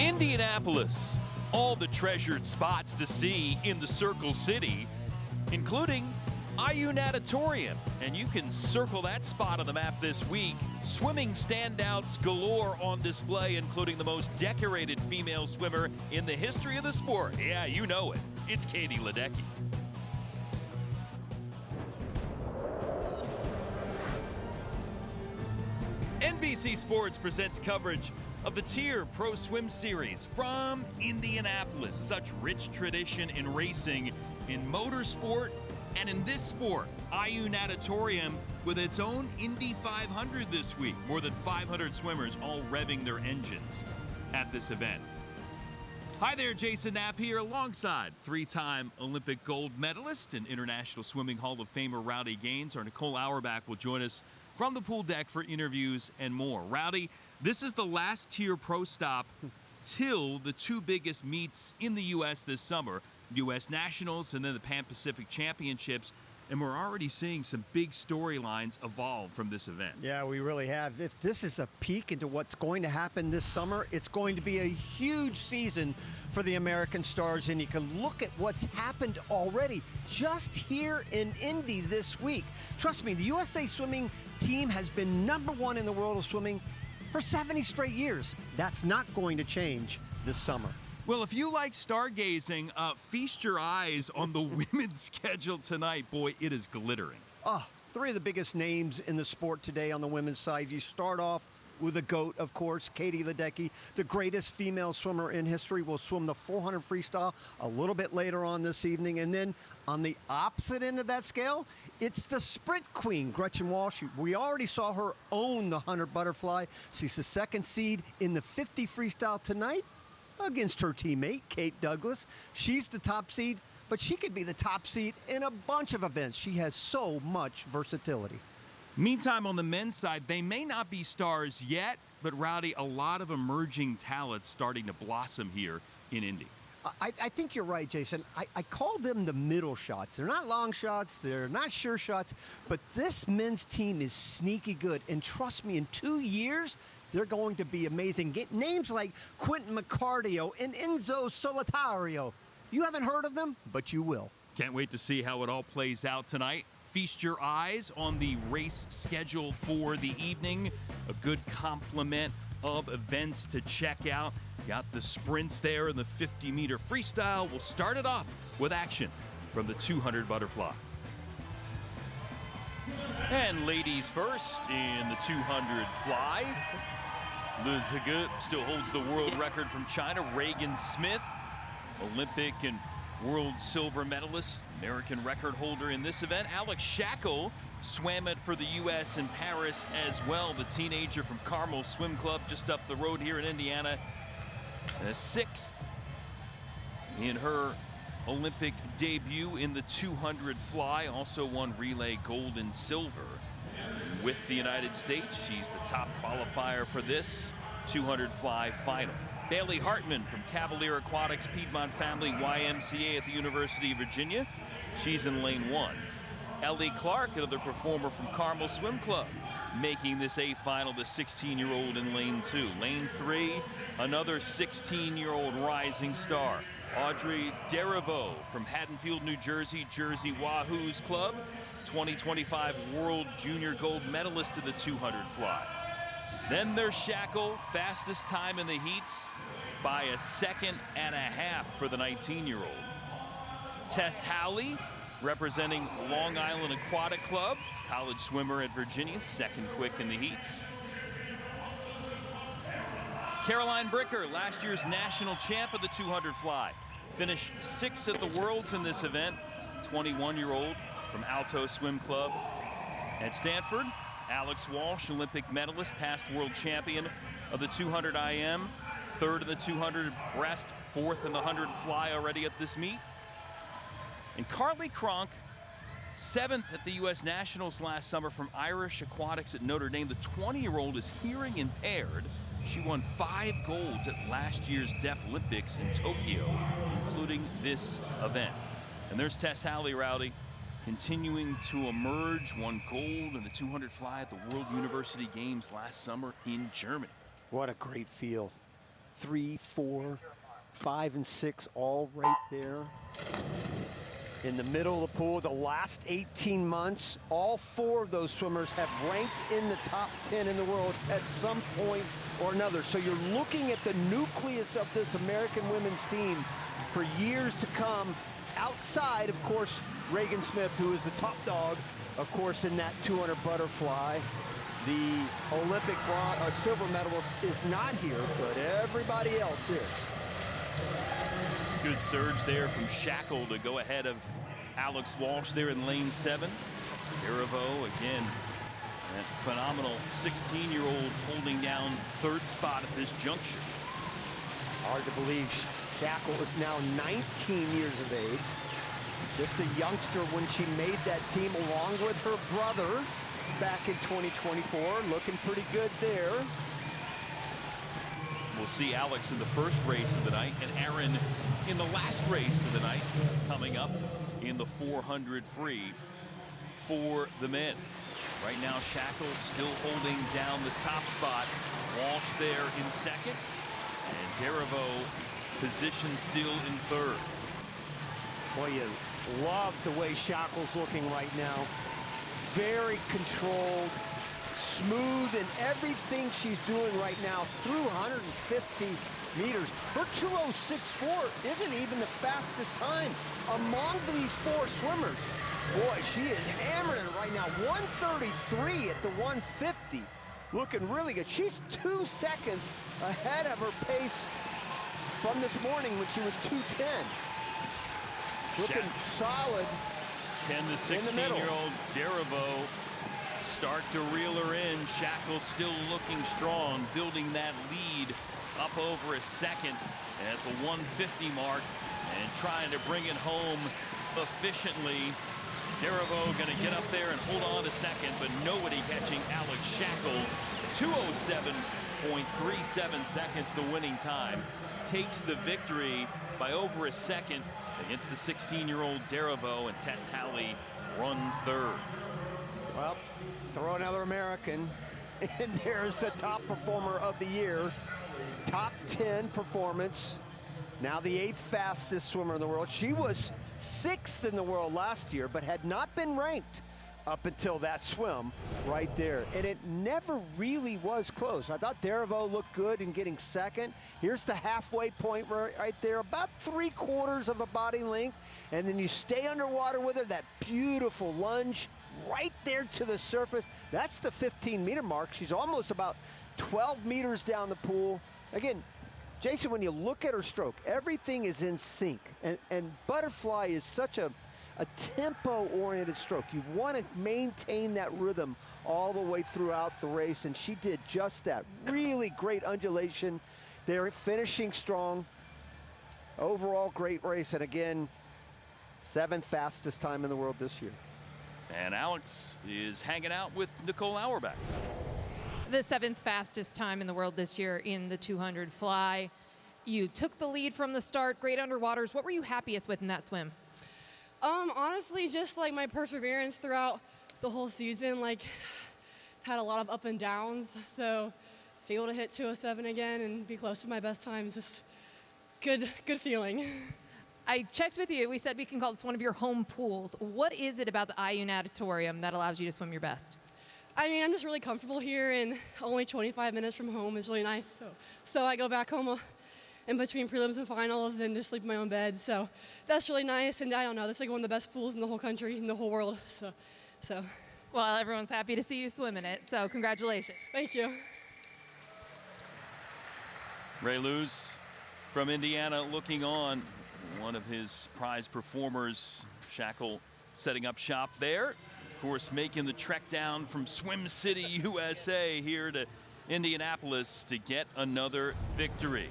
Indianapolis, all the treasured spots to see in the Circle City, including IU Natatorium, and you can circle that spot on the map this week. Swimming standouts galore on display, including the most decorated female swimmer in the history of the sport. Yeah, you know it. It's Katie Ledecky. NBC Sports presents coverage of the Tier Pro Swim Series from Indianapolis. Such rich tradition in racing, in motorsport, and in this sport. IU Natatorium with its own Indy 500 this week. More than 500 swimmers all revving their engines at this event. Hi there, Jason Knapp here alongside three-time Olympic gold medalist and International Swimming Hall of Famer Rowdy Gaines. Our Nicole Auerbach will join us from the pool deck for interviews and more. Rowdy, this is the last Tier Pro stop till the two biggest meets in the U.S. this summer, U.S. Nationals and then the Pan Pacific Championships, and we're already seeing some big storylines evolve from this event. Yeah, we really have. If this is a peek into what's going to happen this summer, it's going to be a huge season for the American stars, and you can look at what's happened already just here in Indy this week. Trust me, the USA Swimming team has been #1 in the world of swimming for 70 straight years. That's not going to change this summer. Well, if you like stargazing, feast your eyes on the women's schedule tonight. Boy, it is glittering. Three of the biggest names in the sport today on the women's side. You start off with a GOAT, of course, Katie Ledecky, the greatest female swimmer in history, will swim the 400 freestyle a little bit later on this evening. And then on the opposite end of that scale, it's the sprint queen, Gretchen Walsh. We already saw her own the 100 butterfly. She's the second seed in the 50 freestyle tonight against her teammate, Kate Douglas. She's the top seed, but she could be the top seed in a bunch of events. She has so much versatility. Meantime, on the men's side, they may not be stars yet, but Rowdy, a lot of emerging talents starting to blossom here in Indy. I think you're right, Jason. I call them the middle shots. They're not long shots. They're not sure shots. But this men's team is sneaky good. And trust me, in 2 years, they're going to be amazing. Get names like Quentin McCardio and Enzo Solitario. You haven't heard of them, but you will. Can't wait to see how it all plays out tonight. Feast your eyes on the race schedule for the evening. A good complement of events to check out. Got the sprints there in the 50-meter freestyle. We'll start it off with action from the 200 butterfly. And ladies first in the 200 fly. Liu Zige still holds the world record from China. Regan Smith, Olympic and world silver medalist, American record holder in this event. Alex Shackle swam it for the U.S. in Paris as well. The teenager from Carmel Swim Club just up the road here in Indiana. A sixth in her Olympic debut in the 200 fly. Also won relay gold and silver with the United States. She's the top qualifier for this 200 fly final. Bailey Hartman from Cavalier Aquatics Piedmont Family YMCA at the University of Virginia. She's in lane 1. Ellie Clark, another performer from Carmel Swim Club, making this A final, the 16-year-old in lane 2. Lane 3, another 16-year-old rising star, Audrey Derivo from Haddonfield, New Jersey, Jersey Wahoos Club, 2025 World Junior Gold medalist in the 200 fly. Then there's Shackle, fastest time in the heats by 1.5 seconds for the 19-year-old. Tess Howley, representing Long Island Aquatic Club, college swimmer at Virginia, second quick in the heats. Caroline Bricker, last year's national champ of the 200 fly, finished 6th at the Worlds in this event, 21-year-old from Alto Swim Club. At Stanford, Alex Walsh, Olympic medalist, past world champion of the 200 IM, 3rd in the 200 breast, 4th in the 100 fly already at this meet. And Carly Cronk, 7th at the U.S. Nationals last summer from Irish Aquatics at Notre Dame. The 20-year-old is hearing impaired. She won 5 golds at last year's Deaf Olympics in Tokyo, including this event. And there's Tess Howley, Rowdy, continuing to emerge, won gold in the 200 fly at the World University Games last summer in Germany. What a great field. 3, 4, 5, and 6 all right there. In the middle of the pool, the last 18 months, all 4 of those swimmers have ranked in the top 10 in the world at some point or another. So you're looking at the nucleus of this American women's team for years to come, outside, of course, Reagan Smith, who is the top dog, of course, in that 200 butterfly. The Olympic silver medalist is not here, but everybody else is. Good surge there from Shackle to go ahead of Alex Walsh there in lane 7. Daravo again, that phenomenal 16-year-old holding down 3rd spot at this juncture. Hard to believe Shackle is now 19 years of age. Just a youngster when she made that team along with her brother back in 2024. Looking pretty good there. We'll see Alex in the first race of the night and Aaron in the last race of the night coming up in the 400 free for the men. Right now, Shackle still holding down the top spot. Walsh there in 2nd. And Daravo positioned still in 3rd. Boy, you love the way Shackle's looking right now. Very controlled, smooth in everything she's doing right now through 150 meters. Her 2:06.4 isn't even the fastest time among these 4 swimmers. Boy, she is hammering it right now. 1:33 at the 150. Looking really good. She's 2 seconds ahead of her pace from this morning when she was 2:10. Looking solid. Can the 16-year-old Daravo start to reel her in? Shackle still looking strong, building that lead up over a second at the 150 mark and trying to bring it home efficiently. Daravo going to get up there and hold on to second, but nobody catching Alex Shackle. 2:07.37 seconds, the winning time. Takes the victory by over a second against the 16-year-old Daravo, and Tess Halley runs 3rd. Well, throw another American, and there's the top performer of the year. Top 10 performance. Now the 8th fastest swimmer in the world. She was 6th in the world last year, but had not been ranked up until that swim right there. And it never really was close. I thought Daravo looked good in getting 2nd. Here's the halfway point right there, about 3/4 of a body length. And then you stay underwater with her, that beautiful lunge right there to the surface. That's the 15-meter mark. She's almost about 12 meters down the pool. Again, Jason, when you look at her stroke, everything is in sync. And butterfly is such a tempo-oriented stroke. You want to maintain that rhythm all the way throughout the race, and she did just that. Really great undulation. They're finishing strong. Overall, great race, and again, 7th fastest time in the world this year. And Alex is hanging out with Nicole Auerbach. The 7th fastest time in the world this year in the 200 fly. You took the lead from the start, great underwaters. What were you happiest with in that swim? Honestly, just like my perseverance throughout the whole season. Like, had a lot of up and downs, so to be able to hit 2:07 again and be close to my best time is just good feeling. I checked with you. We said we can call this one of your home pools. What is it about the IU Natatorium that allows you to swim your best? I mean, I'm just really comfortable here, and only 25 minutes from home is really nice. So I go back home in between prelims and finals and just sleep in my own bed. So that's really nice. And I don't know, this is like one of the best pools in the whole country, in the whole world. So. Well, everyone's happy to see you swim in it. So congratulations. Thank you. Ray Luz from Indiana looking on. One of his prize performers, Shackle, setting up shop there. Of course, making the trek down from Swim City, USA here to Indianapolis to get another victory.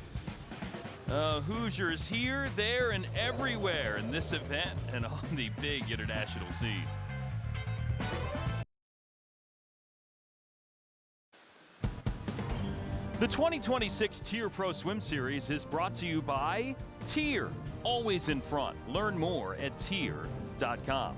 Hoosiers here, there, and everywhere in this event and on the big international scene. The 2026 Tier Pro Swim Series is brought to you by Tier, always in front. Learn more at tier.com.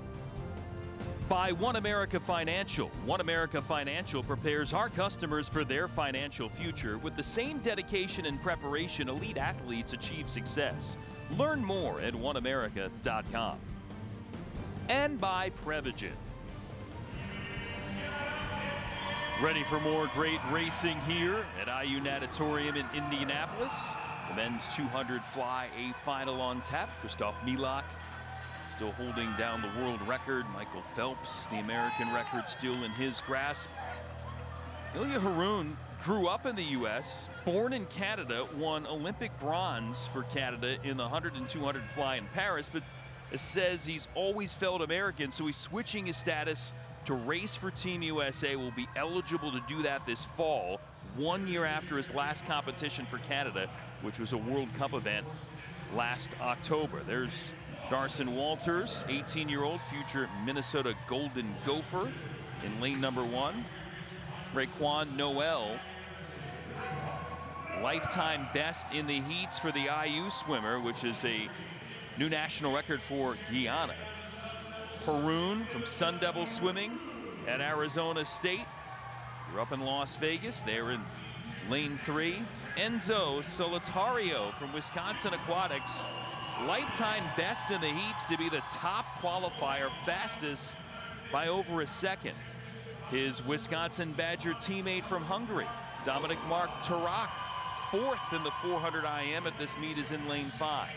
by One America Financial. One America Financial prepares our customers for their financial future with the same dedication and preparation elite athletes achieve success. Learn more at oneamerica.com. And by Prevagen. Ready for more great racing here at IU Natatorium in Indianapolis. The men's 200 fly, a final on tap. Christoph Milak still holding down the world record. Michael Phelps, the American record, still in his grasp. Ilya Haroun grew up in the U.S., born in Canada, won Olympic bronze for Canada in the 100 and 200 fly in Paris, but says he's always felt American, so he's switching his status to race for Team USA. Will be eligible to do that this fall, 1 year after his last competition for Canada, which was a World Cup event last October. There's Darson Walters, 18-year-old future Minnesota Golden Gopher in lane number 1. Raekwon Noel, lifetime best in the heats for the IU swimmer, which is a new national record for Guyana. Haroun from Sun Devil Swimming at Arizona State. Grew up in Las Vegas. They're in lane 3. Enzo Solitario from Wisconsin Aquatics. Lifetime best in the heats to be the top qualifier, fastest by over a second. His Wisconsin Badger teammate from Hungary, Dominic Mark Tarak, 4th in the 400 IM at this meet, is in lane 5.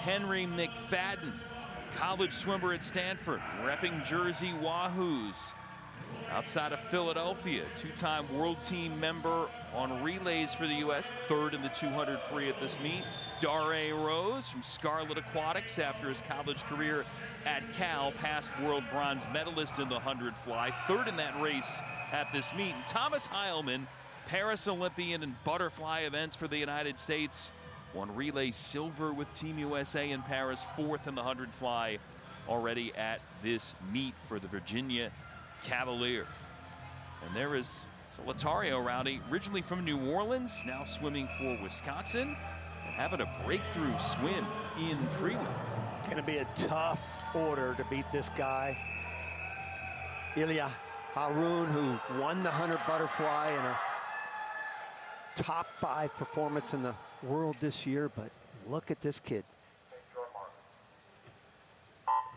Henry McFadden, college swimmer at Stanford, repping Jersey Wahoos. Outside of Philadelphia, 2-time world team member on relays for the U.S., 3rd in the 200 free at this meet. Dare Rose from Scarlet Aquatics after his college career at Cal, past world bronze medalist in the 100 fly, 3rd in that race at this meet. And Thomas Heilman, Paris Olympian in butterfly events for the United States, won relay silver with Team USA in Paris, 4th in the 100 fly already at this meet for the Virginia Cavalier. And there is Solitario, Rowdy, originally from New Orleans, now swimming for Wisconsin, and having a breakthrough swim in prelim. It's going to be a tough order to beat this guy. Ilya Haroun, who won the 100 butterfly in a top 5 performance in the world this year, but look at this kid.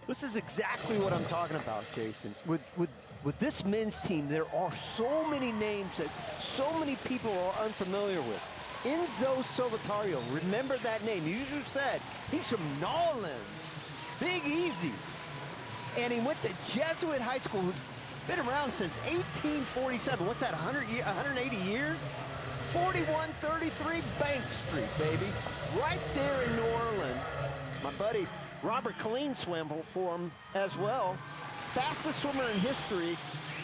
This is exactly what I'm talking about, Jason. With this men's team, there are so many names that so many people are unfamiliar with. Enzo Solitario, remember that name. You just said he's from Nolens, Big Easy. And he went to Jesuit High School, who's been around since 1847. What's that, 180 years? 4133 Bank Street, baby. Right there in New Orleans. My buddy Robert Colleen swam for him as well. Fastest swimmer in history.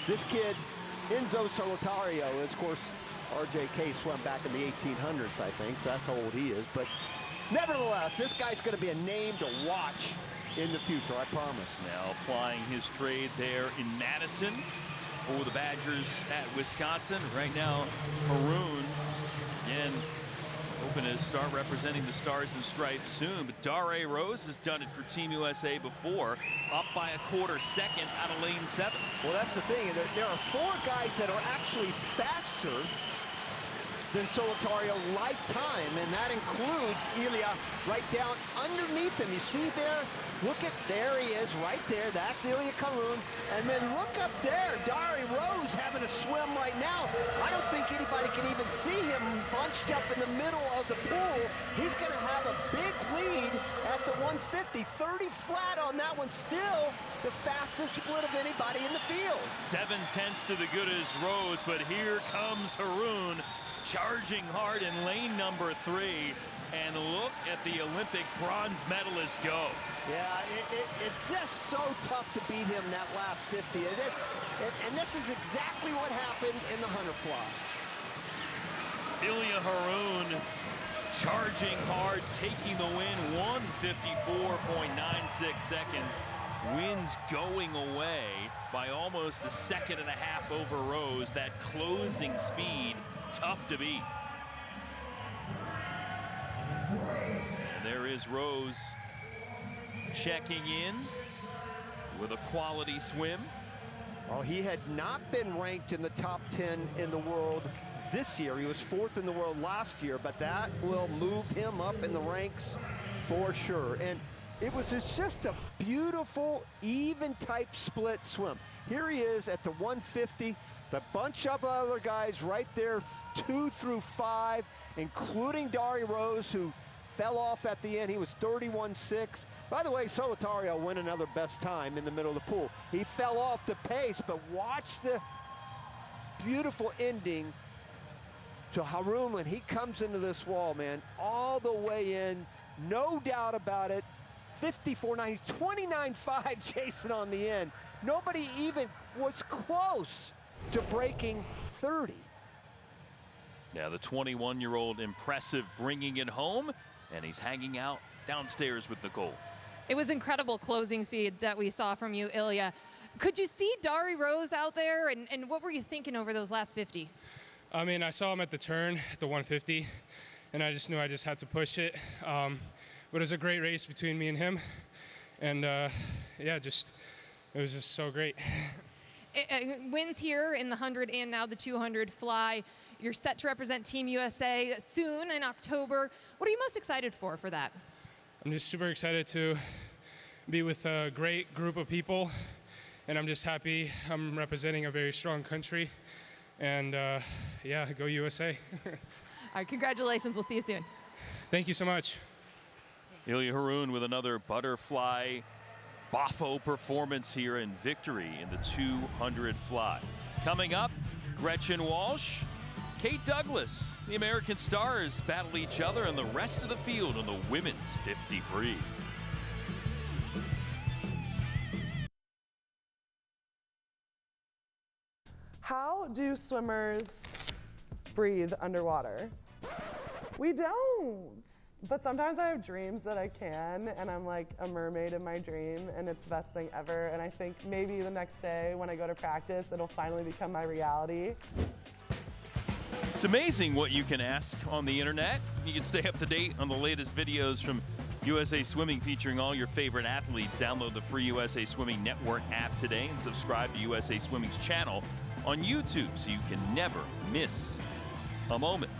This kid, Enzo Solitario, is, of course, RJK swam back in the 1800s, I think. So that's how old he is. But nevertheless, this guy's going to be a name to watch in the future, I promise. Now applying his trade there in Madison for the Badgers at Wisconsin. Right now, Haroun, again, hoping to start representing the Stars and Stripes soon. But Dare Rose has done it for Team USA before, up by a quarter second out of lane 7. Well, that's the thing. There are 4 guys that are actually faster than Solitario lifetime, and that includes Ilya right down underneath him. You see there? Look at, there he is, right there. That's Ilya Haroun. And then look up there, Dare Rose having a swim right now. I don't think anybody can even see him bunched up in the middle of the pool. He's going to have a big lead at the 150. 30 flat on that one, still the fastest split of anybody in the field. 7/10 to the good as Rose, but here comes Haroun charging hard in lane number 3. And look at the Olympic bronze medalist go. Yeah, it's just so tough to beat him that last 50. And this is exactly what happened in the 100 fly. Ilya Haroun charging hard, taking the win, 1:54.96 seconds. Wins going away by almost a second and a half over Rose. That closing speed, tough to beat. And there is Rose checking in with a quality swim. Well, he had not been ranked in the top 10 in the world this year. He was 4th in the world last year, but that will move him up in the ranks for sure. And it was just a beautiful, even type split swim. Here he is at the 150, the bunch of other guys right there, 2 through 5, including Dari Rose, who fell off at the end. He was 31.6. By the way, Solitario went another best time in the middle of the pool. He fell off the pace, but watch the beautiful ending to Haroon when he comes into this wall, man, all the way in, no doubt about it. 54.9, 29.5 Jason on the end. Nobody even was close to breaking 30. Yeah, the 21-year-old impressive, bringing it home, and he's hanging out downstairs with Nicole. It was incredible closing speed that we saw from you, Ilya. Could you see Dari Rose out there, and what were you thinking over those last 50? I mean, I saw him at the turn, at the 150, and I just knew I just had to push it. But it was a great race between me and him, and yeah, it was just so great. Wins here in the 100 and now the 200 fly. You're set to represent Team USA soon in October. What are you most excited for that? I'm just super excited to be with a great group of people, and I'm just happy I'm representing a very strong country. And yeah, go USA. All right, congratulations. We'll see you soon. Thank you so much. Ilya Haroon with another butterfly Bafo performance here in victory in the 200 fly. Coming up, Gretchen Walsh, Kate Douglas. The American stars battle each other and the rest of the field on the women's 50 free. How do swimmers breathe underwater? We don't. But sometimes I have dreams that I can, and I'm like a mermaid in my dream, and it's the best thing ever. And I think maybe the next day when I go to practice, it'll finally become my reality. It's amazing what you can ask on the internet. You can stay up to date on the latest videos from USA Swimming featuring all your favorite athletes. Download the free USA Swimming Network app today and subscribe to USA Swimming's channel on YouTube so you can never miss a moment.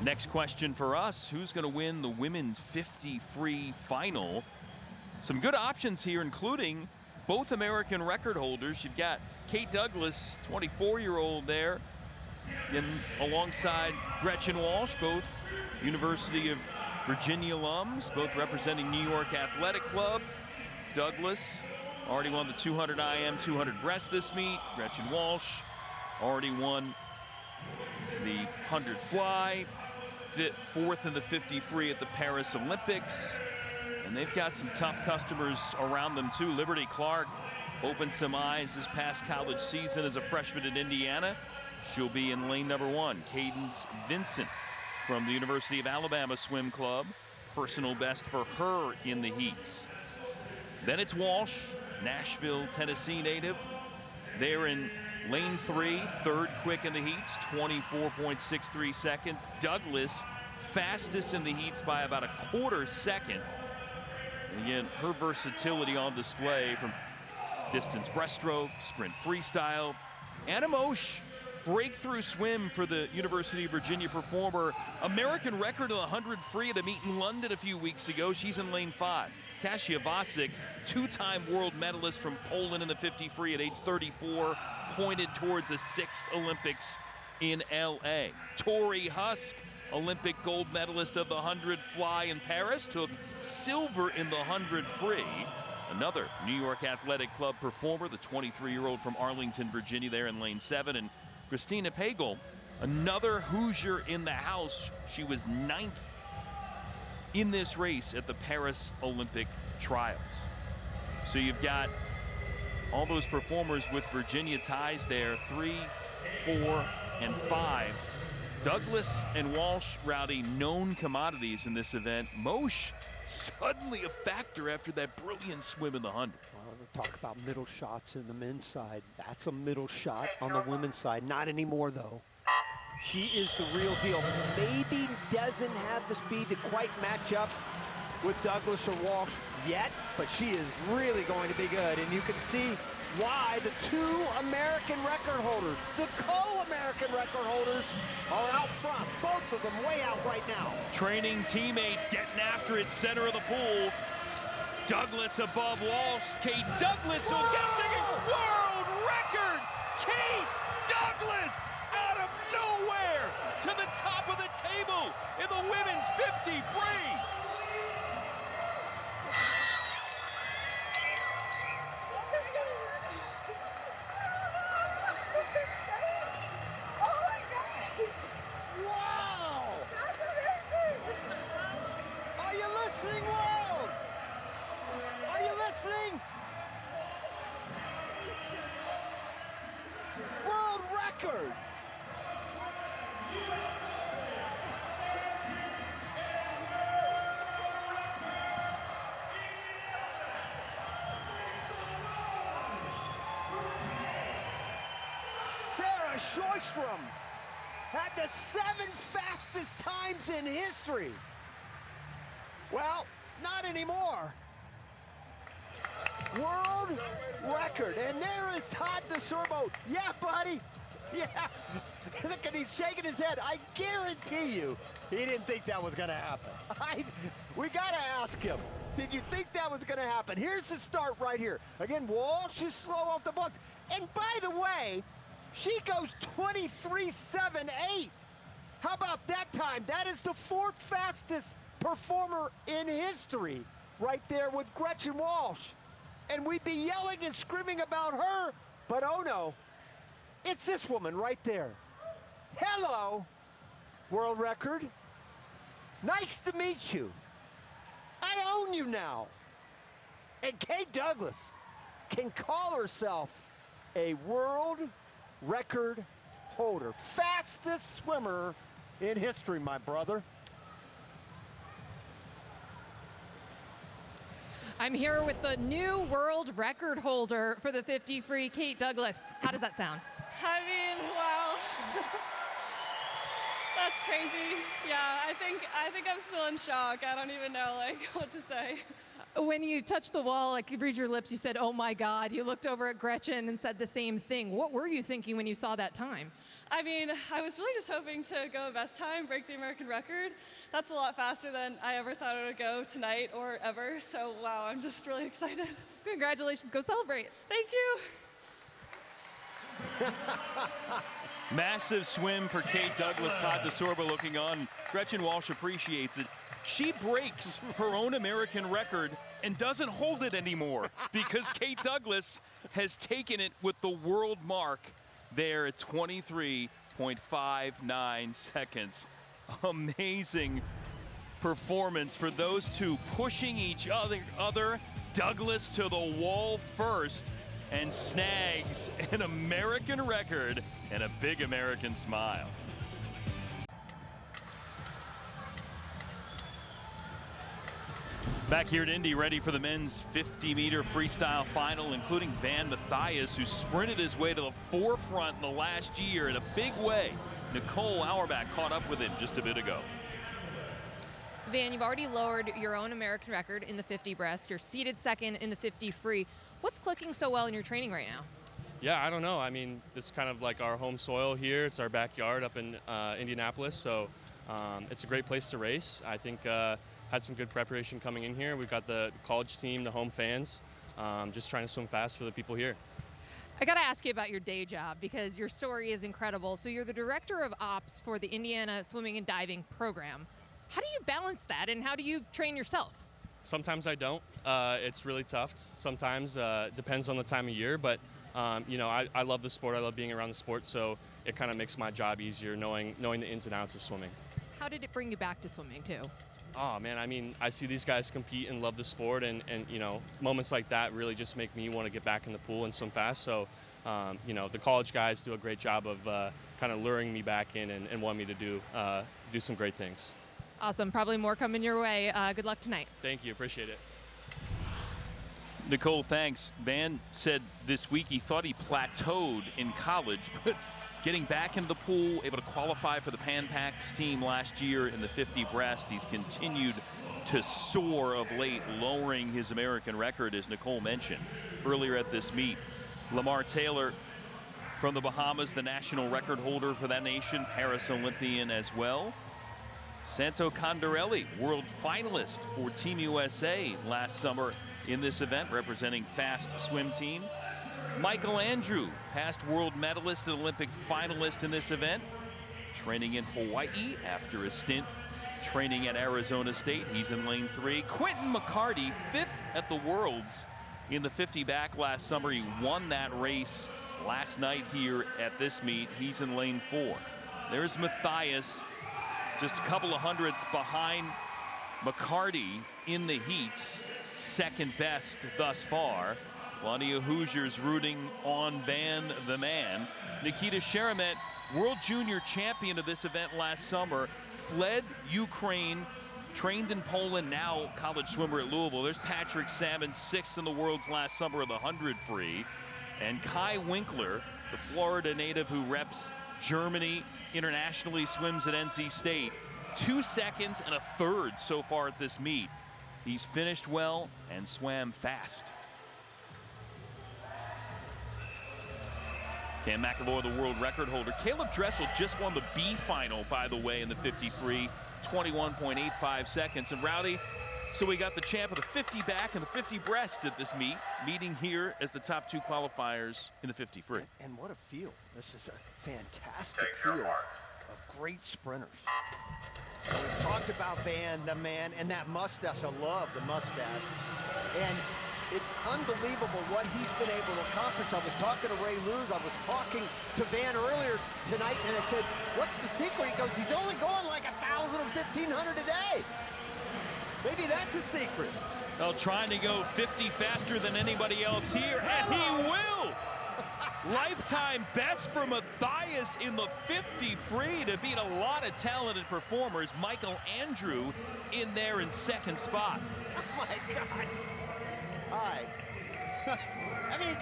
Next question for us, who's going to win the women's 50 free final? Some good options here, including both American record holders. You've got Kate Douglas, 24-year-old there, and alongside Gretchen Walsh, both University of Virginia alums, both representing New York Athletic Club. Douglas already won the 200 IM, 200 breast this meet. Gretchen Walsh already won the 100 fly. 4th in the 50 free at the Paris Olympics. And they've got some tough customers around them too. Liberty Clark opened some eyes this past college season as a freshman at Indiana. She'll be in lane number 1. Cadence Vincent from the University of Alabama Swim Club. Personal best for her in the heats. Then it's Walsh, Nashville, Tennessee native. They're in lane 3, 3rd quick in the heats, 24.63 seconds. Douglas, fastest in the heats by about a quarter second. And again, her versatility on display from distance breaststroke, sprint freestyle. Anna Mosch, breakthrough swim for the University of Virginia performer. American record of the 100 free at a meet in London a few weeks ago. She's in lane 5. Kasia Wasik, 2-time world medalist from Poland in the 50 free at age 34, pointed towards a 6th Olympics in LA. Tori Husk, Olympic gold medalist of the 100 fly in Paris, took silver in the 100 free. Another New York Athletic Club performer, the 23-year-old from Arlington, Virginia, there in lane 7. And Christina Pagel, another Hoosier in the house. She was 9th in this race at the Paris Olympic trials. So you've got all those performers with Virginia ties there, 3, 4, and 5. Douglas and Walsh, Rowdy, known commodities in this event. Mosch, suddenly a factor after that brilliant swim in the 100. Well, we talk about middle shots in the men's side. That's a middle shot on the women's side. Not anymore, though. She is the real deal. Maybe doesn't have the speed to quite match up with Douglas or Walsh yet, but she is really going to be good. And you can see why the two American record holders, the co-American record holders, are out front. Both of them way out right now. Training teammates getting after it, center of the pool. Douglas above Walsh. Kate Douglas will get the world record. Kate Douglas out of nowhere to the top of the table in the women's 50 free. World? Are you listening? World record. Sarah Sjöström had the 7 fastest times in history. Well, not anymore. World record. And there is Todd DeSorbo. Yeah, buddy. Yeah. Look, and he's shaking his head. I guarantee you he didn't think that was going to happen. We got to ask him. Did you think that was going to happen? Here's the start right here. Again, Walsh is slow off the blocks. And by the way, she goes 23.78. How about that time? That is the 4th fastest performer in history right there with Gretchen Walsh. And we'd be yelling and screaming about her, but oh no, it's this woman right there. Hello, world record. Nice to meet you. I own you now. And Kate Douglas can call herself a world record holder. Fastest swimmer in history, my brother. I'm here with the new world record holder for the 50 free, Kate Douglas. How does that sound? I mean, wow. That's crazy. Yeah, I think I'm still in shock. I don't even know what to say. When you touched the wall, I could read your lips. You said, "Oh my God." You looked over at Gretchen and said the same thing. What were you thinking when you saw that time? I mean, I was really just hoping to go best time, break the American record. That's a lot faster than I ever thought it would go tonight or ever. So, wow, I'm just really excited. Congratulations. Go celebrate. Thank you. Massive swim for Kate Douglas. Todd DeSorbo looking on. Gretchen Walsh appreciates it. She breaks her own American record and doesn't hold it anymore because Kate Douglas has taken it with the world mark there at 23.59 seconds. Amazing performance for those two, pushing each other. Douglas to the wall first and snags an American record and a big American smile. Back here at Indy, ready for the men's 50-meter freestyle final, including Van Mathias, who sprinted his way to the forefront in the last year in a big way. Nicole Auerbach caught up with him just a bit ago. Van, you've already lowered your own American record in the 50 breast. You're seated second in the 50 free. What's clicking so well in your training right now? Yeah, I don't know. I mean, this is kind of like our home soil here. It's our backyard up in Indianapolis, so it's a great place to race. I think had some good preparation coming in here. We've got the college team, the home fans, just trying to swim fast for the people here. I got to ask you about your day job because your story is incredible. So you're the director of ops for the Indiana Swimming and Diving program. How do you balance that, and how do you train yourself? Sometimes I don't. It's really tough. Sometimes depends on the time of year, but you know, I love the sport. I love being around the sport, so it kind of makes my job easier knowing the ins and outs of swimming. How did it bring you back to swimming too? Oh man, I mean, I see these guys compete and love the sport, and you know, moments like that really just make me want to get back in the pool and swim fast. So, you know, the college guys do a great job of kind of luring me back in and want me to do some great things. Awesome. Probably more coming your way. Good luck tonight. Thank you. Appreciate it. Nicole, thanks. Van said this week he thought he plateaued in college, but getting back into the pool, able to qualify for the Pan Pacs team last year in the 50 breast. He's continued to soar of late, lowering his American record, as Nicole mentioned earlier at this meet. Lamar Taylor from the Bahamas, the national record holder for that nation, Paris Olympian as well. Santo Candarelli, world finalist for Team USA last summer in this event, representing fast swim team. Michael Andrew, past world medalist and Olympic finalist in this event, training in Hawaii after a stint training at Arizona State. He's in lane 3. Quentin McCarty, 5th at the Worlds in the 50 back last summer. He won that race last night here at this meet. He's in lane 4. There's Matthias, just a couple of hundredths behind McCarty in the heats, second best thus far. Plenty of Hoosiers rooting on Van the Man. Nikita Sheramet, world junior champion of this event last summer, fled Ukraine, trained in Poland, now college swimmer at Louisville. There's Patrick Salmon, 6th in the world's last summer of the 100 free. And Kai Winkler, the Florida native who reps Germany internationally, swims at NC State. 2 seconds and a third so far at this meet. He's finished well and swam fast. Cam McAvoy, the world record holder. Caleb Dressel just won the B final, by the way, in the 50 free, 21.85 seconds. And Rowdy, so we got the champ of the 50 back and the 50 breast at this meet, meeting here as the top 2 qualifiers in the 50 free. And what a field. This is a fantastic field of great sprinters. We talked about Van the Man and that mustache. I love the mustache. And it's unbelievable what he's been able to accomplish. I was talking to Ray Luz. I was talking to Van earlier tonight, and I said, what's the secret? He goes, he's only going like 1,000 or 1,500 a day. Maybe that's a secret. Well, trying to go 50 faster than anybody else here, and he will! Lifetime best for Matthias in the 50 free to beat a lot of talented performers. Michael Andrew in there in second spot. Oh my God. All right. I mean, it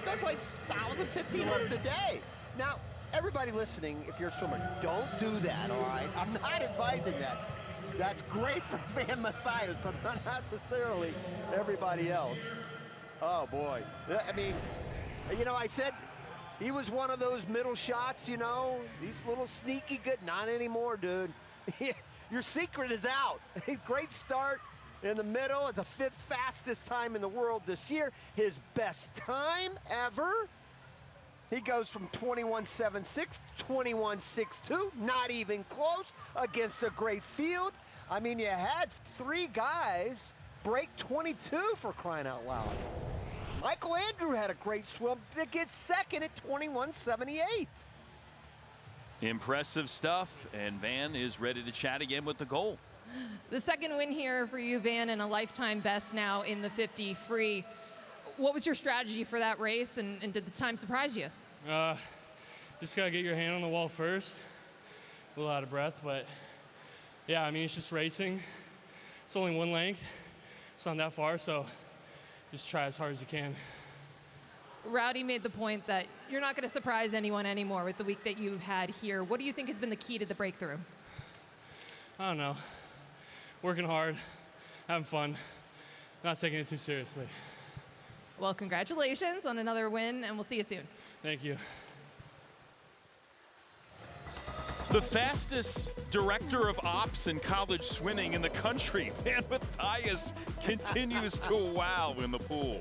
goes like 1,000, 1,500 a day. Now, everybody listening, if you're a swimmer, don't do that, all right? I'm not advising that. That's great for Van Matthias, but not necessarily everybody else. Oh, boy. I mean, you know, I said he was one of those middle shots, you know, these little sneaky good. Not anymore, dude. Your secret is out. Great start in the middle. It's the 5th fastest time in the world this year. His best time ever. He goes from 21.76 to 21.62. Not even close against a great field. I mean, you had 3 guys break 22 for crying out loud. Michael Andrew had a great swim to get second at 21.78. Impressive stuff, and Van is ready to chat again with the goal. The second win here for you, Van, and a lifetime best now in the 50 free. What was your strategy for that race, and did the time surprise you? Just got to get your hand on the wall first. A little out of breath, but yeah, I mean, it's just racing. It's only one length. It's not that far, so just try as hard as you can. Rowdy made the point that you're not going to surprise anyone anymore with the week that you've had here. What do you think has been the key to the breakthrough? I don't know. Working hard, having fun, not taking it too seriously. Well, congratulations on another win, and we'll see you soon. Thank you. The fastest director of ops in college swimming in the country, Van Matthias, continues to wow in the pool.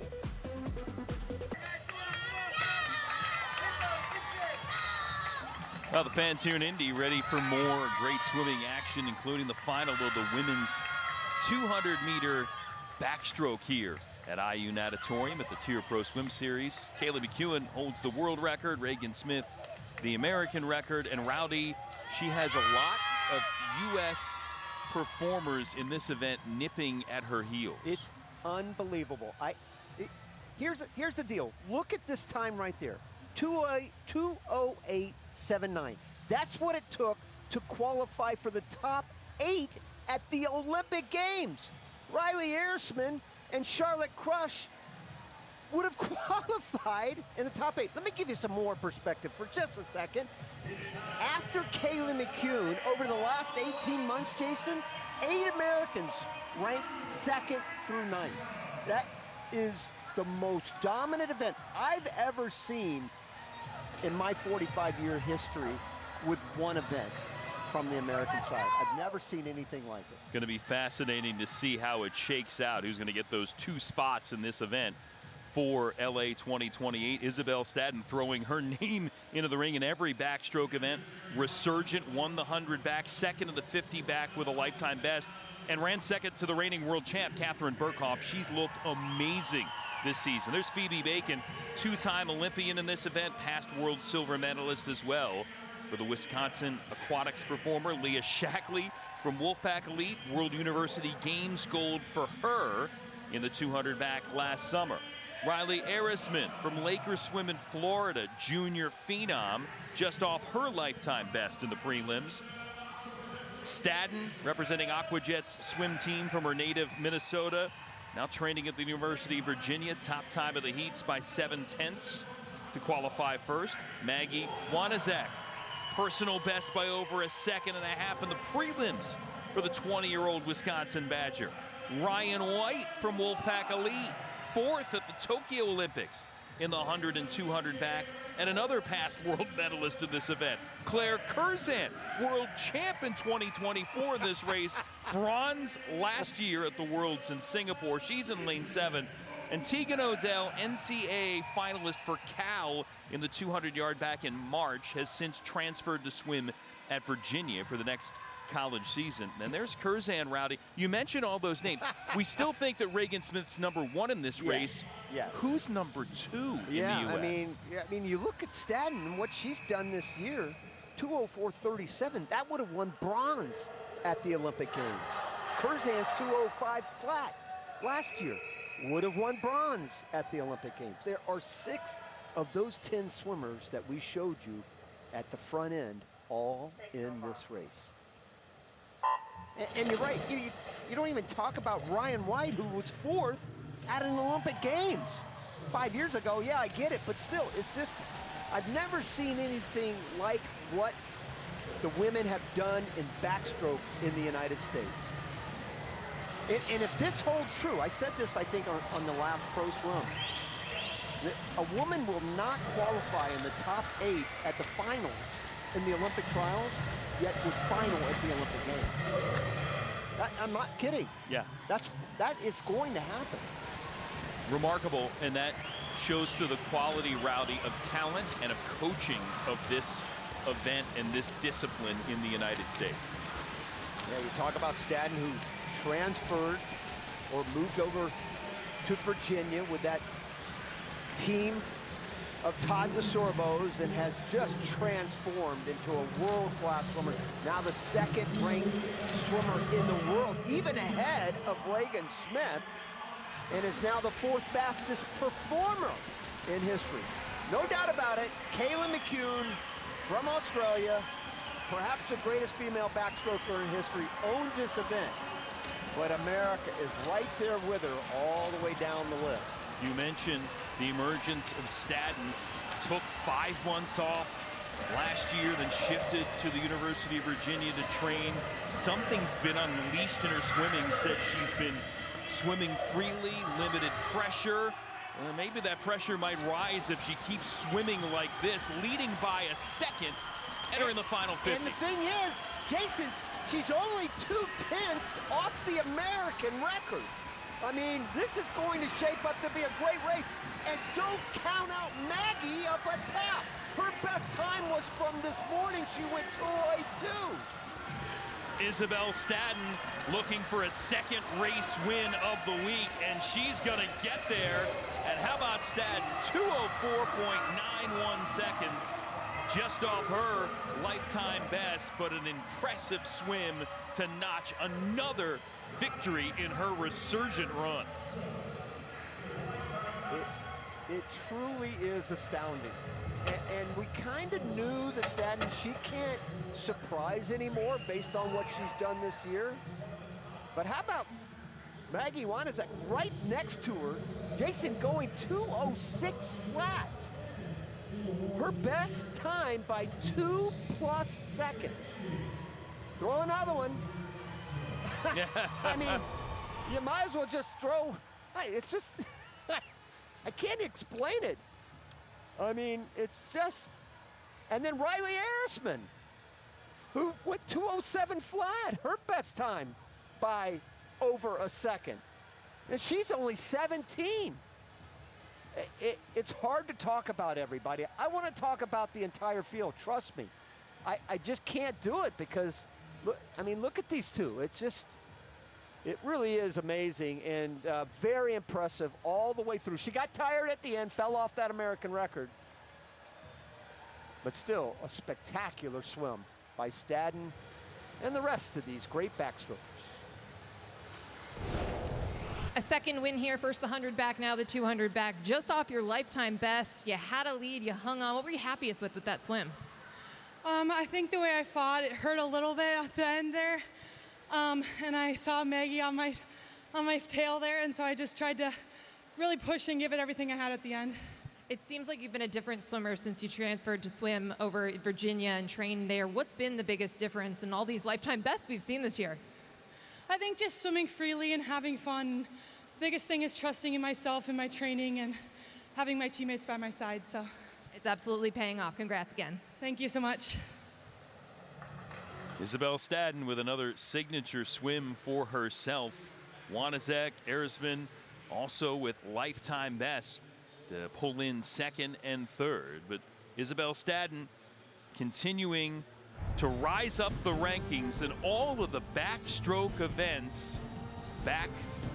Well, the fans here in Indy ready for more great swimming action, including the final of the women's 200-meter backstroke here at IU Natatorium at the Tier Pro Swim Series. Kaylee McEwen holds the world record, Reagan Smith the American record, and Rowdy, she has a lot of U.S. performers in this event nipping at her heels. It's unbelievable. Here's the deal. Look at this time right there. 2:08.79. That's what it took to qualify for the top 8 at the Olympic Games. Riley Earsman and Charlotte Crush would have qualified in the top 8. Let me give you some more perspective for just a second. After Kaylee McEwen, over the last 18 months, Jason, 8 Americans ranked 2nd through 9th. That is the most dominant event I've ever seen in my 45-year history with one event from the American side. I've never seen anything like it. Going to be fascinating to see how it shakes out. Who's going to get those 2 spots in this event for LA 2028. Isabel Stadden throwing her name into the ring in every backstroke event. Resurgent won the 100 back, second in the 50 back with a lifetime best, and ran second to the reigning world champ, Catherine Burkhoff. She's looked amazing this season. There's Phoebe Bacon, 2-time Olympian in this event, past world silver medalist as well. For the Wisconsin aquatics performer, Leah Shackley from Wolfpack Elite, World University Games gold for her in the 200 back last summer. Riley Arisman from Lakers Swim in Florida, junior phenom, just off her lifetime best in the prelims. Stadden, representing Aquajet's swim team from her native Minnesota, now training at the University of Virginia, top time of the heats by 7/10 to qualify first. Maggie Wanizak, personal best by over a second and a half in the prelims for the 20-year-old Wisconsin Badger. Ryan White from Wolfpack Elite, 4th at the Tokyo Olympics in the 100 and 200 back, and another past world medalist in this event. Claire Curzan, world champ in 2024 in this race, bronze last year at the Worlds in Singapore. She's in lane 7. And Tegan Odell, NCAA finalist for Cal in the 200-yard back in March, has since transferred to swim at Virginia for the next college season. And there's Curzan, Rowdy. You mentioned all those names. We still think that Reagan Smith's number 1 in this race. Yeah. Who's number 2 in the U.S.? I mean, you look at Stadden and what she's done this year, 2:04.37. That would have won bronze at the Olympic Games. Curzan's 2:05 flat last year. Would have won bronze at the Olympic Games. There are 6 of those 10 swimmers that we showed you at the front end all in this race. And you're right, you don't even talk about Ryan White, who was 4th at an Olympic Games 5 years ago. Yeah, I get it, but still, it's just, I've never seen anything like what the women have done in backstroke in the United States. And if this holds true, I said this, I think, on the last Pro Swim, a woman will not qualify in the top 8 at the finals in the Olympic trials, yet was final at the Olympic Games. I'm not kidding. Yeah. That is going to happen. Remarkable, and that shows to the quality, Rowdy, of talent and of coaching of this event and this discipline in the United States. Yeah, you talk about Stadden, who transferred or moved over to Virginia with that team of Todd DeSorbos and has just transformed into a world-class swimmer. Now the second-ranked swimmer in the world, even ahead of Reagan Smith, and is now the 4th fastest performer in history. No doubt about it, Kayla McCune from Australia, perhaps the greatest female backstroker in history, owns this event. But America is right there with her all the way down the list. You mentioned the emergence of Stadden. Took 5 months off last year, then shifted to the University of Virginia to train. Something's been unleashed in her swimming. Said she's been swimming freely, limited pressure. Maybe that pressure might rise if she keeps swimming like this, leading by a second, entering the final 50. And the thing is, Jason, she's only 2/10 off the American record. I mean, this is going to shape up to be a great race. And don't count out Maggie up at top. Her best time was from this morning. She went 2:02. Isabel Stadden looking for a second race win of the week, and she's going to get there. And how about Stadden? 2:04.91 seconds, just off her lifetime best, but an impressive swim to notch another victory in her resurgent run. It truly is astounding. And we kind of knew that Stadden, she can't surprise anymore based on what she's done this year. But how about Maggie Wanizak right next to her, Jason, going 2:06 flat. Her best time by 2+ seconds. Throw another one. I mean, you might as well just throw. It's just I can't explain it. I mean, it's just, and then Riley Arisman, who went 2:07 flat, her best time by over a second. And she's only 17. It's hard to talk about everybody. I want to talk about the entire field, trust me. I just can't do it because, look, I mean, look at these two. It's just, it really is amazing and very impressive all the way through. She got tired at the end, fell off that American record. But still, a spectacular swim by Stadden and the rest of these great backstrokers. A second win here, first the 100 back, now the 200 back. Just off your lifetime best, you had a lead, you hung on. What were you happiest with that swim? I think the way I fought, it hurt a little bit at the end there. And I saw Maggie on my tail there, and so I just tried to really push and give it everything I had at the end. It seems like you've been a different swimmer since you transferred to swim over Virginia and trained there. What's been the biggest difference in all these lifetime bests we've seen this year? I think just swimming freely and having fun. Biggest thing is trusting in myself and my training and having my teammates by my side. So it's absolutely paying off. Congrats again. Thank you so much. Isabel Stadden with another signature swim for herself. Wanizek, Arisman also with lifetime best to pull in second and third. But Isabel Stadden continuing to rise up the rankings in all of the backstroke events, back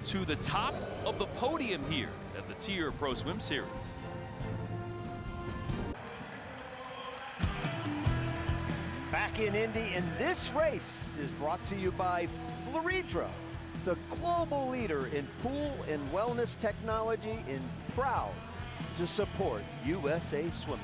to the top of the podium here at the Tier Pro Swim Series. Back in Indy, and this race is brought to you by Floridra, the global leader in pool and wellness technology, and proud to support USA Swimming.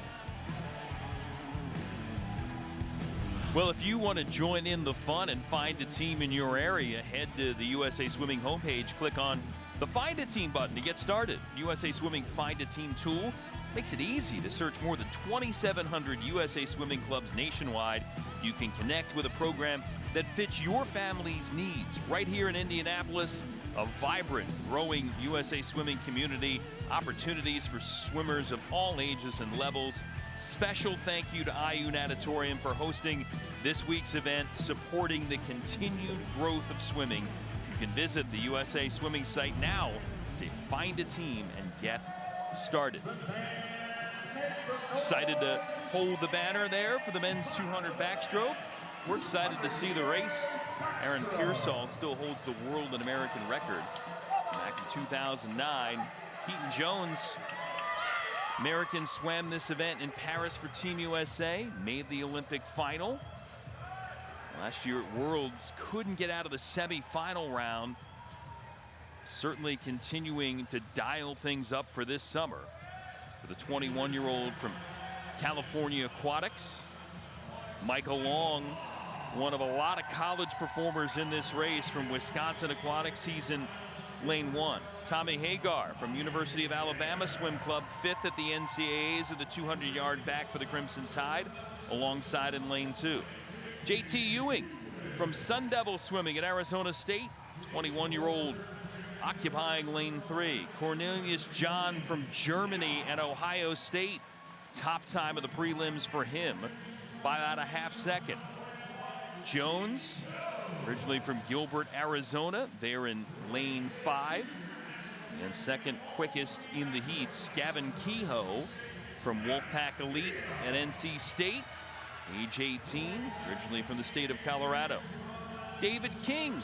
Well, if you want to join in the fun and find a team in your area, head to the USA Swimming homepage, click on the Find a Team button to get started. USA Swimming Find a Team tool makes it easy to search more than 2,700 USA Swimming clubs nationwide. You can connect with a program that fits your family's needs. Right here in Indianapolis, a vibrant, growing USA Swimming community, opportunities for swimmers of all ages and levels. Special thank you to IU Natatorium for hosting this week's event, supporting the continued growth of swimming. You can visit the USA Swimming site now to find a team and get started. Excited to hold the banner there for the men's 200 backstroke. We're excited to see the race. Aaron Pearsall still holds the world and American record. Back in 2009, Keaton Jones, Americans swam this event in Paris for Team USA, made the Olympic final. Last year at Worlds, couldn't get out of the semifinal round. Certainly continuing to dial things up for this summer. For the 21-year-old from California Aquatics, Michael Long, one of a lot of college performers in this race from Wisconsin Aquatics. He's in lane 1. Tommy Hagar from University of Alabama Swim Club, 5th at the NCAAs of the 200-yard back for the Crimson Tide, alongside in lane 2. JT Ewing from Sun Devil Swimming at Arizona State, 21-year-old, occupying lane 3. Cornelius John from Germany at Ohio State, top time of the prelims for him by about a half second. Jones, originally from Gilbert, Arizona, there in lane 5. And second quickest in the heats, Gavin Kehoe from Wolfpack Elite at NC State, age 18, originally from the state of Colorado. David King,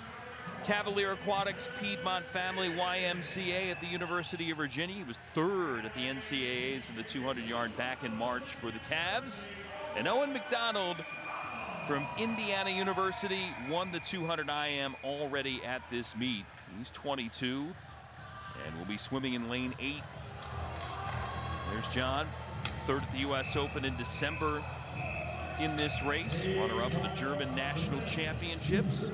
Cavalier Aquatics Piedmont Family YMCA at the University of Virginia. He was 3rd at the NCAAs in the 200-yard back in March for the Cavs. And Owen McDonald from Indiana University won the 200 IM already at this meet. He's 22 and will be swimming in lane 8. There's John, 3rd at the U.S. Open in December in this race, runner-up at the German National Championships.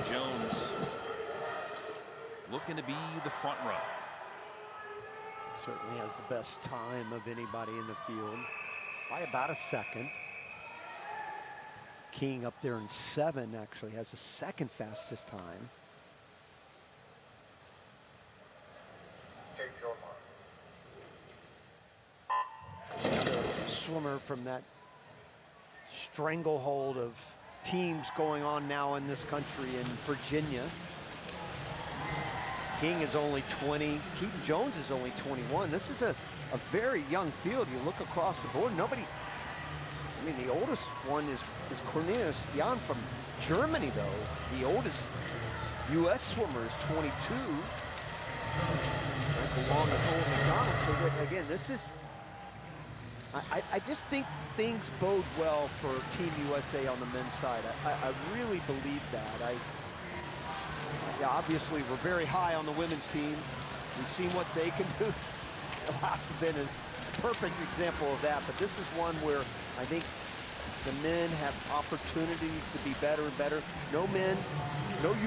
Jones looking to be the front row. Certainly has the best time of anybody in the field by about a second. King up there in 7 actually has the second fastest time. swimmer from that stranglehold of teams going on now in this country in Virginia. King is only 20. Keaton Jones is only 21. This is a very young field. You look across the board, nobody, I mean, the oldest one is Cornelius Jan from Germany, though. The oldest U.S. swimmer is 22. Along with Old McDonald. So again, this is, I just think things bode well for Team USA on the men's side. I really believe that. Yeah, obviously, we're very high on the women's team. We've seen what they can do. Been is a perfect example of that, but this is one where I think the men have opportunities to be better and better. No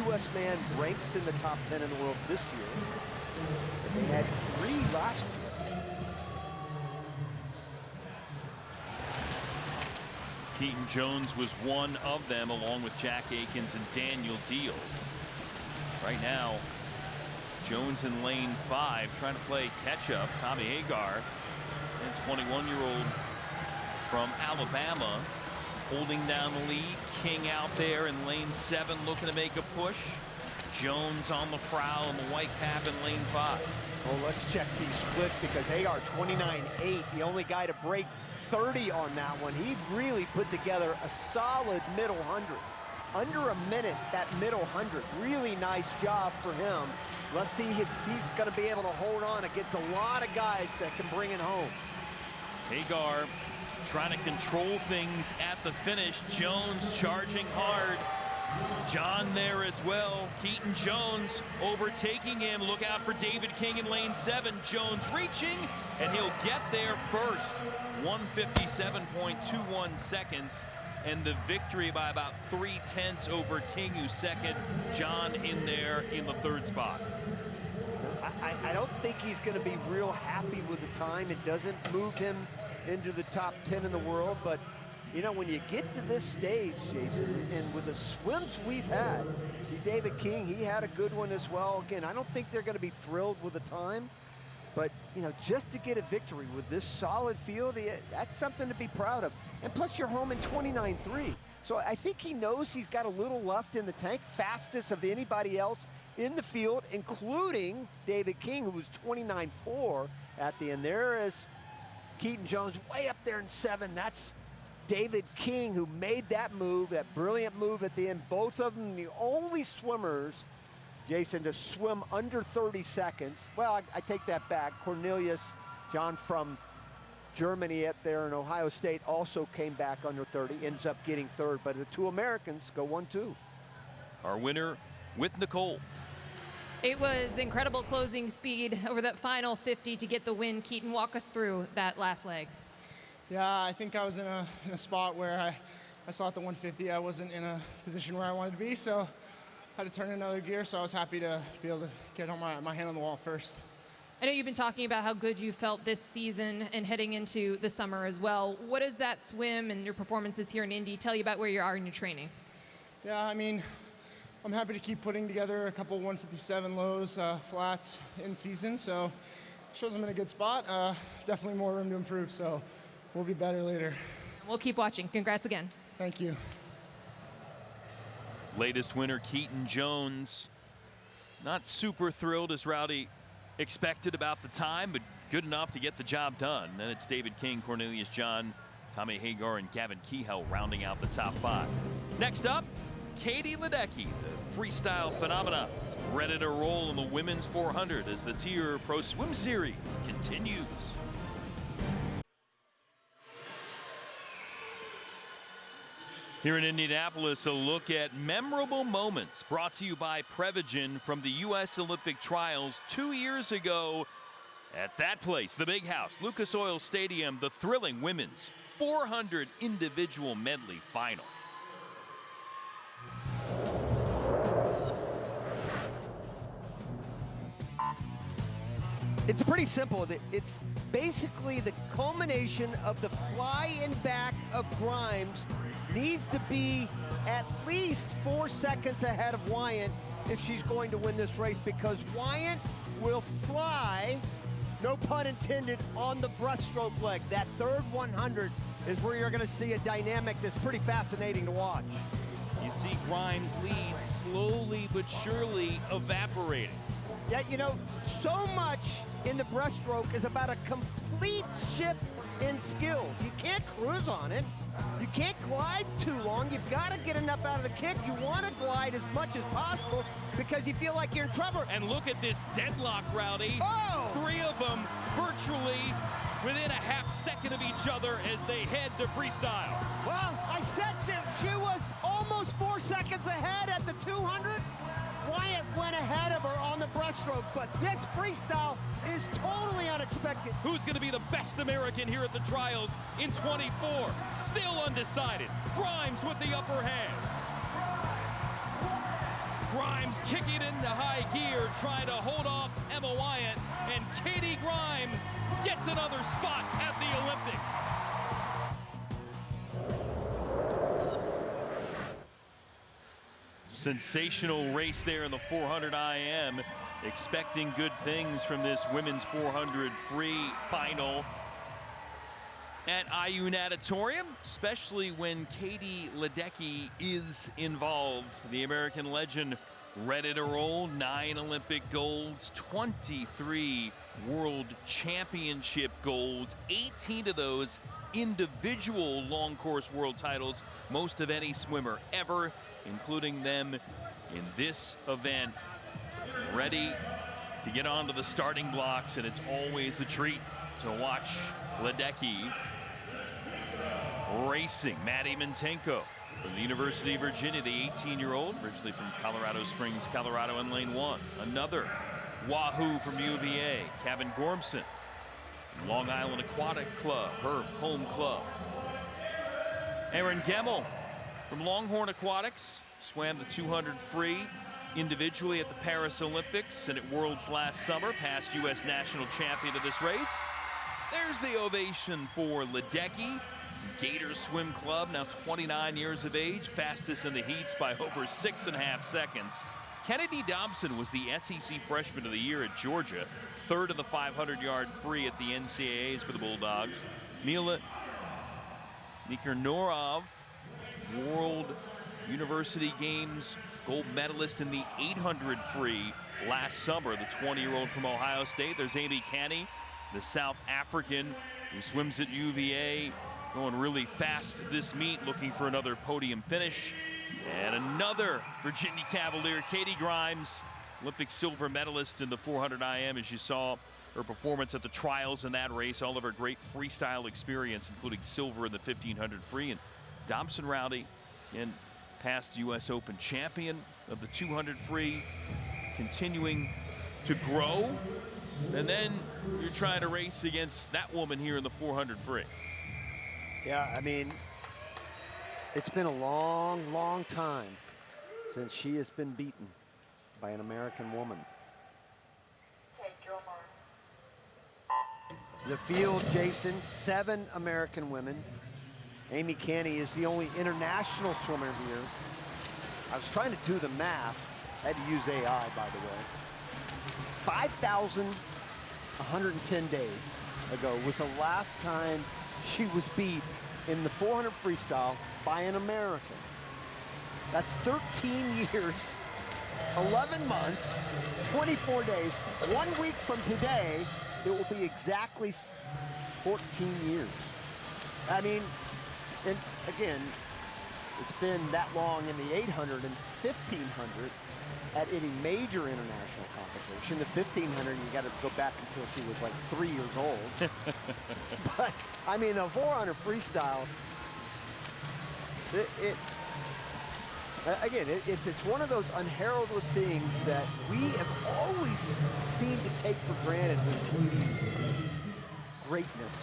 U.S. man ranks in the top 10 in the world this year. But they had 3 last year. Keaton Jones was one of them, along with Jack Aikens and Daniel Deal. Right now, Jones in lane 5 trying to play catch-up. Tommy Hagar, and 21-year-old from Alabama, holding down the lead. King out there in lane 7 looking to make a push. Jones on the prowl in the white cap in lane 5. Well, let's check these splits because Hagar 29.8, the only guy to break 30 on that one. He really put together a solid middle 100. Under a minute, that middle 100. Really nice job for him. Let's see if he's going to be able to hold on against a lot of guys that can bring it home. Hagar trying to control things at the finish. Jones charging hard. John there as well. Keaton Jones overtaking him. Look out for David King in lane 7. Jones reaching, and he'll get there first. 1:57.21 seconds. And the victory by about 3/10 over King, who's second. John in there in the 3rd spot. I don't think he's going to be real happy with the time. It doesn't move him into the top 10 in the world. But, you know, when you get to this stage, Jason, and with the swims we've had, see David King, he had a good one as well. Again, I don't think they're going to be thrilled with the time. But, you know, just to get a victory with this solid field, that's something to be proud of. And plus, you're home in 29.3. So I think he knows he's got a little left in the tank, fastest of anybody else in the field, including David King, who was 29.4 at the end. There is Keaton Jones way up there in 7. That's David King, who made that move, that brilliant move at the end. Both of them the only swimmers, Jason, to swim under 30 seconds. Well, I take that back. Cornelius John from Germany up there in Ohio State also came back under 30, ends up getting 3rd. But the 2 Americans go 1-2. Our winner with Nicole. It was incredible closing speed over that final 50 to get the win. Keaton, walk us through that last leg. Yeah, I think I was in a spot where I saw at the 150 I wasn't in a position where I wanted to be, so I had to turn another gear, so I was happy to be able to get on my hand on the wall first. I know you've been talking about how good you felt this season and heading into the summer as well. What does that swim and your performances here in Indy tell you about where you are in your training? Yeah, I mean, I'm happy to keep putting together a couple 157 lows, flats in season, so shows I'm in a good spot. Definitely more room to improve, so we'll be better later. We'll keep watching. Congrats again. Thank you. Latest winner, Keaton Jones. Not super thrilled as Rowdy expected about the time, but good enough to get the job done. Then it's David King, Cornelius John, Tommy Hagar, and Gavin Kehoe rounding out the top 5. Next up, Katie Ledecky, the freestyle phenomena, ready to roll in the women's 400 as the Tier Pro Swim Series continues. Here in Indianapolis, a look at memorable moments brought to you by Prevagen from the U.S. Olympic Trials 2 years ago at that place, the Big House, Lucas Oil Stadium, the thrilling women's 400 individual medley final. It's pretty simple. It's basically the culmination of the fly in back of Grimes needs to be at least 4 seconds ahead of Wyant if she's going to win this race, because Wyant will fly no pun intended, on the breaststroke leg. That third 100 is where you're going to see a dynamic that's pretty fascinating to watch. You see Grimes' lead slowly but surely evaporating. Yeah, you know, so much in the breaststroke is about a complete shift in skill. You can't cruise on it. You can't glide too long. You've got to get enough out of the kick. You want to glide as much as possible because you feel like you're in trouble. And look at this deadlock, Rowdy. Oh! 3 of them virtually within a half second of each other as they head to freestyle. Well, I said she was almost 4 seconds ahead at the 200. Wyatt went ahead of her on the breaststroke, but this freestyle is totally unexpected. Who's going to be the best American here at the trials in 24? Still undecided. Grimes with the upper hand. Grimes kicking into high gear, trying to hold off Emma Wyatt, and Katie Grimes gets another spot at the Olympics. Sensational race there in the 400 IM. Expecting good things from this women's 400 free final at IU Natatorium, especially when Katie Ledecky is involved. The American legend ready to roll. 9 Olympic golds, 23 World Championship golds, 18 of those individual long course world titles, most of any swimmer ever, including them in this event. Ready to get onto the starting blocks, and it's always a treat to watch Ledecky racing. Maddie Mintenko from the University of Virginia, the 18-year-old, originally from Colorado Springs, Colorado, in lane 1. Another Wahoo from UVA, Kevin Gormson, Long Island Aquatic Club, her home club. Erin Gemmel from Longhorn Aquatics swam the 200 free individually at the Paris Olympics and at Worlds last summer, past U.S. national champion of this race. There's the ovation for Ledecky. Gator Swim Club, now 29 years of age, fastest in the heats by over 6.5 seconds. Kennedy Dobson was the SEC Freshman of the Year at Georgia, 3rd in the 500-yard free at the NCAAs for the Bulldogs. Mila Nikinorov, World University Games gold medalist in the 800 free last summer, the 20-year-old from Ohio State. There's Amy Canny, the South African who swims at UVA, going really fast this meet, looking for another podium finish. And another Virginia Cavalier, Katie Grimes, Olympic silver medalist in the 400 IM, as you saw her performance at the trials in that race. All of her great freestyle experience, including silver in the 1500 free. And Dobson Rowdy, and past U.S. Open champion of the 200 free, continuing to grow. And then you're trying to race against that woman here in the 400 free. Yeah, I mean, it's been a long, long time since she has been beaten by an American woman. The field, Jason, 7 American women. Amy Canny is the only international swimmer here. I was trying to do the math. I had to use AI, by the way. 5,110 days ago was the last time she was beat in the 400 freestyle by an American. That's 13 years, 11 months, 24 days. 1 week from today, it will be exactly 14 years. I mean, and again, it's been that long in the 800 and 1500 at any major international competition. The 1500, you got to go back until she was like 3 years old. But I mean, the 400 freestyle, it's one of those unheralded things that we have always seemed to take for granted with Katie's greatness.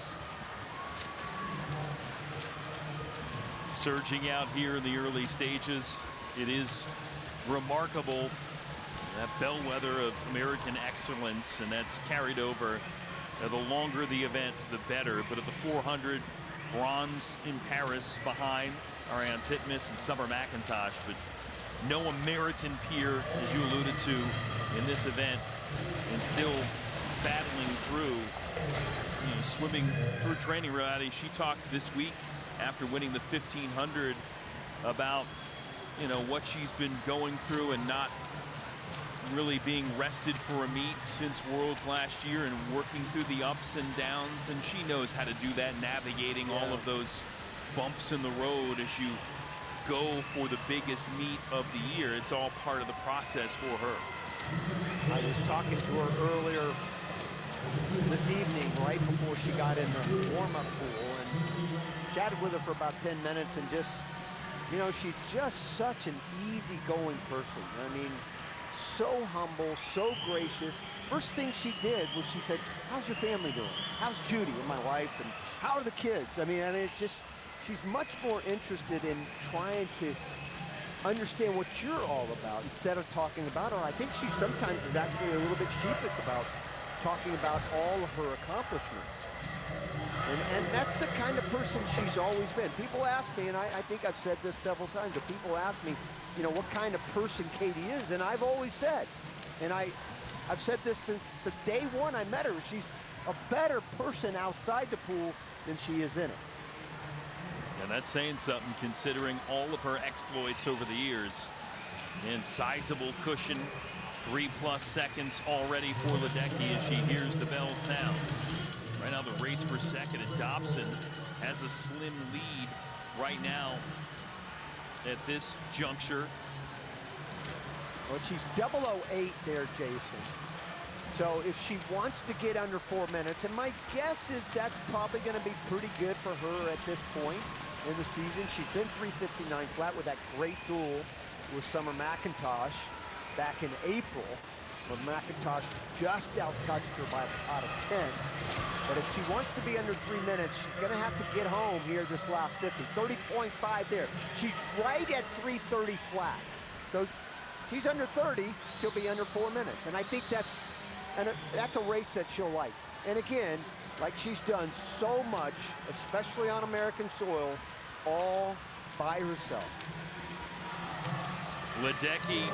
Surging out here in the early stages, it is remarkable, that bellwether of American excellence, and that's carried over. The longer the event, the better. But at the 400, bronze in Paris behind Ariane Titmus and Summer McIntosh, but no American peer, as you alluded to, in this event, and still battling through, swimming through training reality. She talked this week after winning the 1500 about, what she's been going through and not really being rested for a meet since Worlds last year and working through the ups and downs. And she knows how to do that, navigating all of those bumps in the road as you go for the biggest meet of the year. It's all part of the process for her. I was talking to her earlier this evening, right before she got in the warm-up pool, and chatted with her for about 10 minutes, and just, she's just such an easygoing person. I mean, so humble, so gracious. First thing she did was she said, "How's your family doing? How's Judy and my wife, and how are the kids?" I mean, and it's just, she's much more interested in trying to understand what you're all about instead of talking about her. I think she sometimes is actually a little bit sheepish about talking about all of her accomplishments. And that's the kind of person she's always been. People ask me, and I think I've said this several times, but people ask me, what kind of person Katie is, and I've always said, and I've said this since the day one I met her, she's a better person outside the pool than she is in it. And that's saying something considering all of her exploits over the years. And sizable cushion, 3+ seconds already for Ledecky as she hears the bell sound. Right now the race for second, and Dobson has a slim lead right now at this juncture. Well, she's 008 there, Jason. So if she wants to get under 4 minutes, and my guess is that's probably going to be pretty good for her at this point in the season. She's been 3:59 flat with that great duel with Summer McIntosh back in April, when McIntosh just out-touched her by out of 10. But if she wants to be under 3 minutes, she's going to have to get home here this last 50. 30.5 there. She's right at 3:30 flat. So she's under 30, she'll be under 4 minutes. And I think that's a race that she'll like. And again, like she's done so much, especially on American soil, all by herself. Ledecky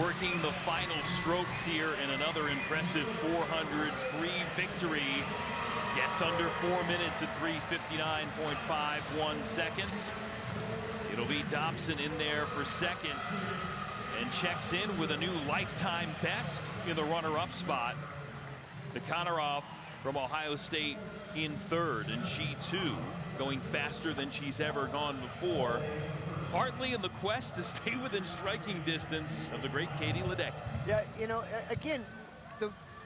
working the final strokes here in another impressive 400 free victory. Gets under 4 minutes at 3:59.51 seconds. It'll be Dobson in there for second and checks in with a new lifetime best in the runner-up spot. The Konaroff from Ohio State in third, and she too going faster than she's ever gone before, partly in the quest to stay within striking distance of the great Katie Ledecky. Yeah, again,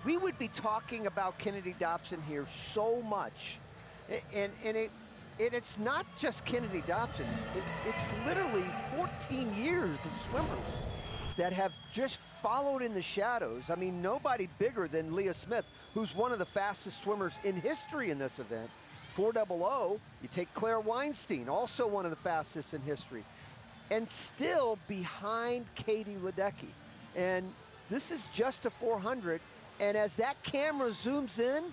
we would be talking about Kennedy Dobson here so much, and it's not just Kennedy Dobson. It's literally 14 years of swimmers that have just followed in the shadows. I mean, nobody bigger than Leah Smith, who's one of the fastest swimmers in history in this event. 4:00. You take Claire Weinstein, also one of the fastest in history, and still behind Katie Ledecky. And this is just a 400. And as that camera zooms in,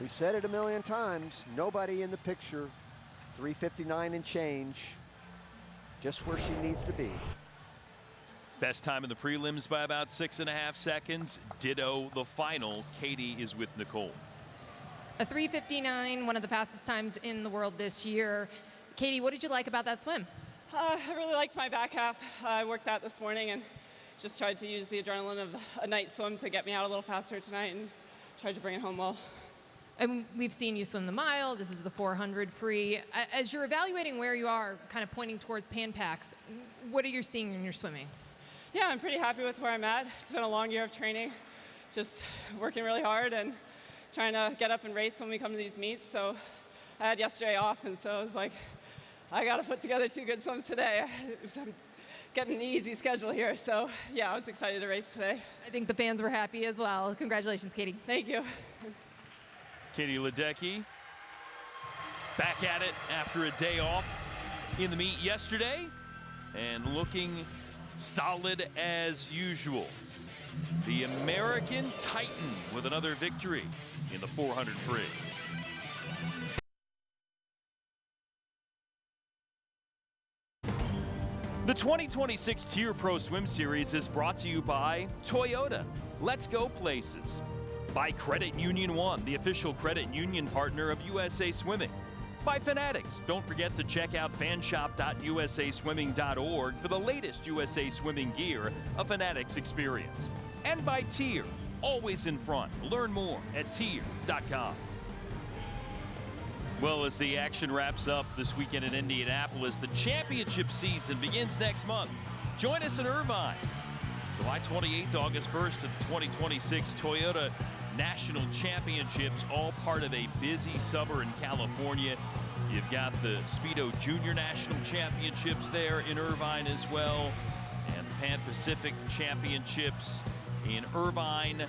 we said it a million times, nobody in the picture, 3:59 and change, just where she needs to be. Best time in the prelims by about 6.5 seconds. Ditto the final. Katie is with Nicole. A 3:59, one of the fastest times in the world this year. Katie, what did you like about that swim? I really liked my back half. I worked that this morning and just tried to use the adrenaline of a night swim to get me out a little faster tonight, and tried to bring it home well. And we've seen you swim the mile. This is the 400 free. As you're evaluating where you are, kind of pointing towards Pan Pacs, what are you seeing in your swimming? Yeah, I'm pretty happy with where I'm at. It's been a long year of training, just working really hard and trying to get up and race when we come to these meets. So I had yesterday off, and so I was like, I got to put together 2 good swims today. I'm getting an easy schedule here. So yeah, I was excited to race today. I think the fans were happy as well. Congratulations, Katie. Thank you. Katie Ledecky back at it after a day off in the meet yesterday and looking solid as usual. The American Titan with another victory in the 400 free. The 2026 Tier Pro Swim Series is brought to you by Toyota. Let's go places. By Credit Union One, the official credit union partner of USA Swimming. By Fanatics. Don't forget to check out fanshop.usaswimming.org for the latest USA Swimming gear, a Fanatics experience. And by Tier, always in front. Learn more at tier.com. Well, as the action wraps up this weekend in Indianapolis, the championship season begins next month. Join us in Irvine, July 28th, August 1st at the 2026 Toyota National Championships, all part of a busy summer in California. You've got the Speedo Junior National Championships there in Irvine as well, and the Pan Pacific Championships in Irvine,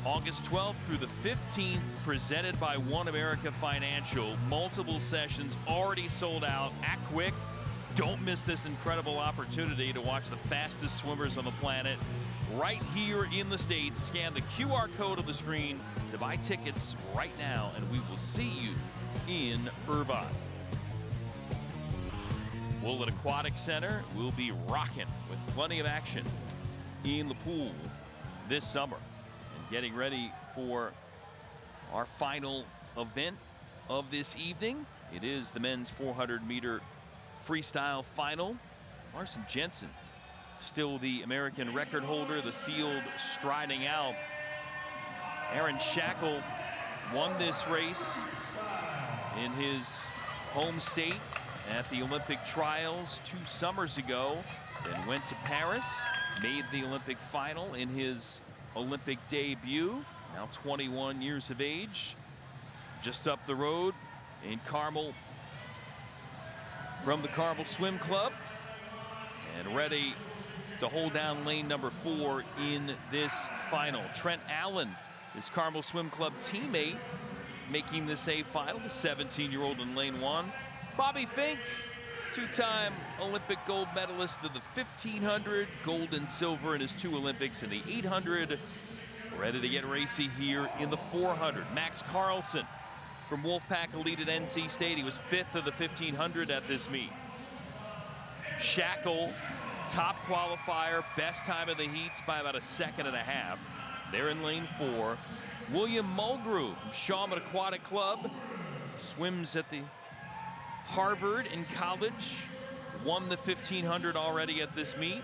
August 12th through the 15th, presented by One America Financial. Multiple sessions already sold out. Act quick. Don't miss this incredible opportunity to watch the fastest swimmers on the planet right here in the States. Scan the QR code on the screen to buy tickets right now, and we will see you in Irvine. Willett Aquatic Center will be rocking with plenty of action in the pool this summer. Getting ready for our final event of this evening. It is the men's 400-meter freestyle final. Larson Jensen, still the American record holder, the field striding out. Aaron Shackle won this race in his home state at the Olympic trials 2 summers ago, then went to Paris, made the Olympic final in his Olympic debut, now 21 years of age, just up the road in Carmel from the Carmel Swim Club, and ready to hold down lane number 4 in this final. Trent Allen, his Carmel Swim Club teammate, making this A final, the 17-year-old in lane 1. Bobby Fink, 2-time Olympic gold medalist of the 1500, gold and silver in his 2 Olympics in the 800. Ready to get racy here in the 400. Max Carlson from Wolfpack Elite at NC State. He was 5th of the 1500 at this meet. Shackle, top qualifier, best time of the heats by about 1.5 seconds. They're in lane 4. William Mulgrew from Shawmut Aquatic Club, swims at the Harvard in college, won the 1500 already at this meet.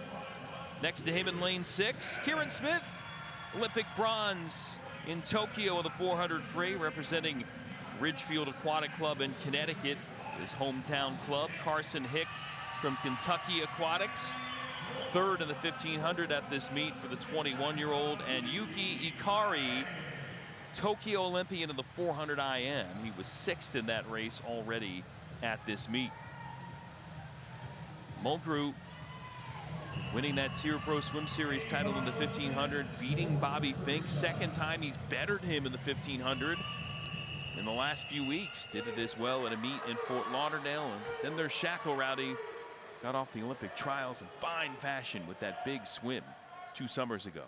Next to him in lane 6, Kieran Smith, Olympic bronze in Tokyo of the 400 free, representing Ridgefield Aquatic Club in Connecticut, his hometown club. Carson Hick from Kentucky Aquatics, 3rd in the 1500 at this meet for the 21-year-old. And Yuki Ikari, Tokyo Olympian of the 400 IM. He was 6th in that race already at this meet. Mulgrew winning that Tier Pro Swim Series title in the 1500, beating Bobby Fink. 2nd time he's bettered him in the 1500 in the last few weeks. Did it as well at a meet in Fort Lauderdale. And then there's Shackle Rowdy, got off the Olympic trials in fine fashion with that big swim 2 summers ago.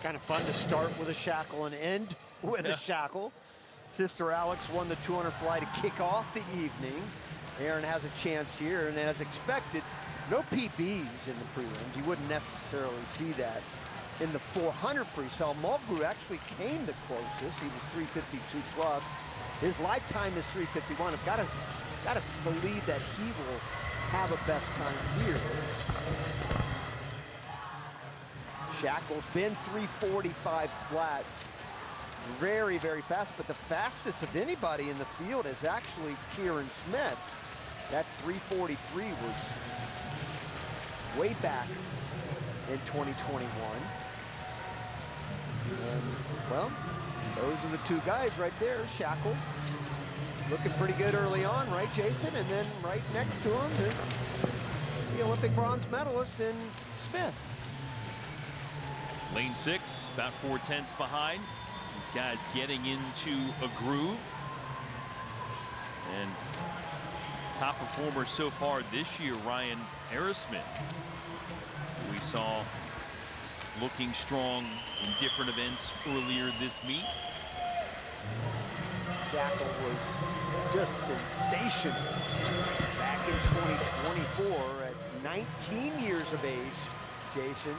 Kind of fun to start with a shackle and end with a shackle. Sister Alex won the 200 fly to kick off the evening. Aaron has a chance here, and as expected, no PBs in the prelims. You wouldn't necessarily see that in the 400 freestyle. Mulgrew actually came the closest. He was 352 plus. His lifetime is 351. I've got to believe that he will have a best time here. Shackle's been 345 flat. Very, very fast, but the fastest of anybody in the field is actually Kieran Smith. That 343 was way back in 2021. And, well, those are the 2 guys right there. Shackle looking pretty good early on, right, Jason? And then right next to him is the Olympic bronze medalist in Smith. Lane 6, about 4/10 behind. These guys getting into a groove. And top performer so far this year, Ryan Aerosmith, who we saw looking strong in different events earlier this meet. Shackle was just sensational back in 2024 at 19 years of age, Jason.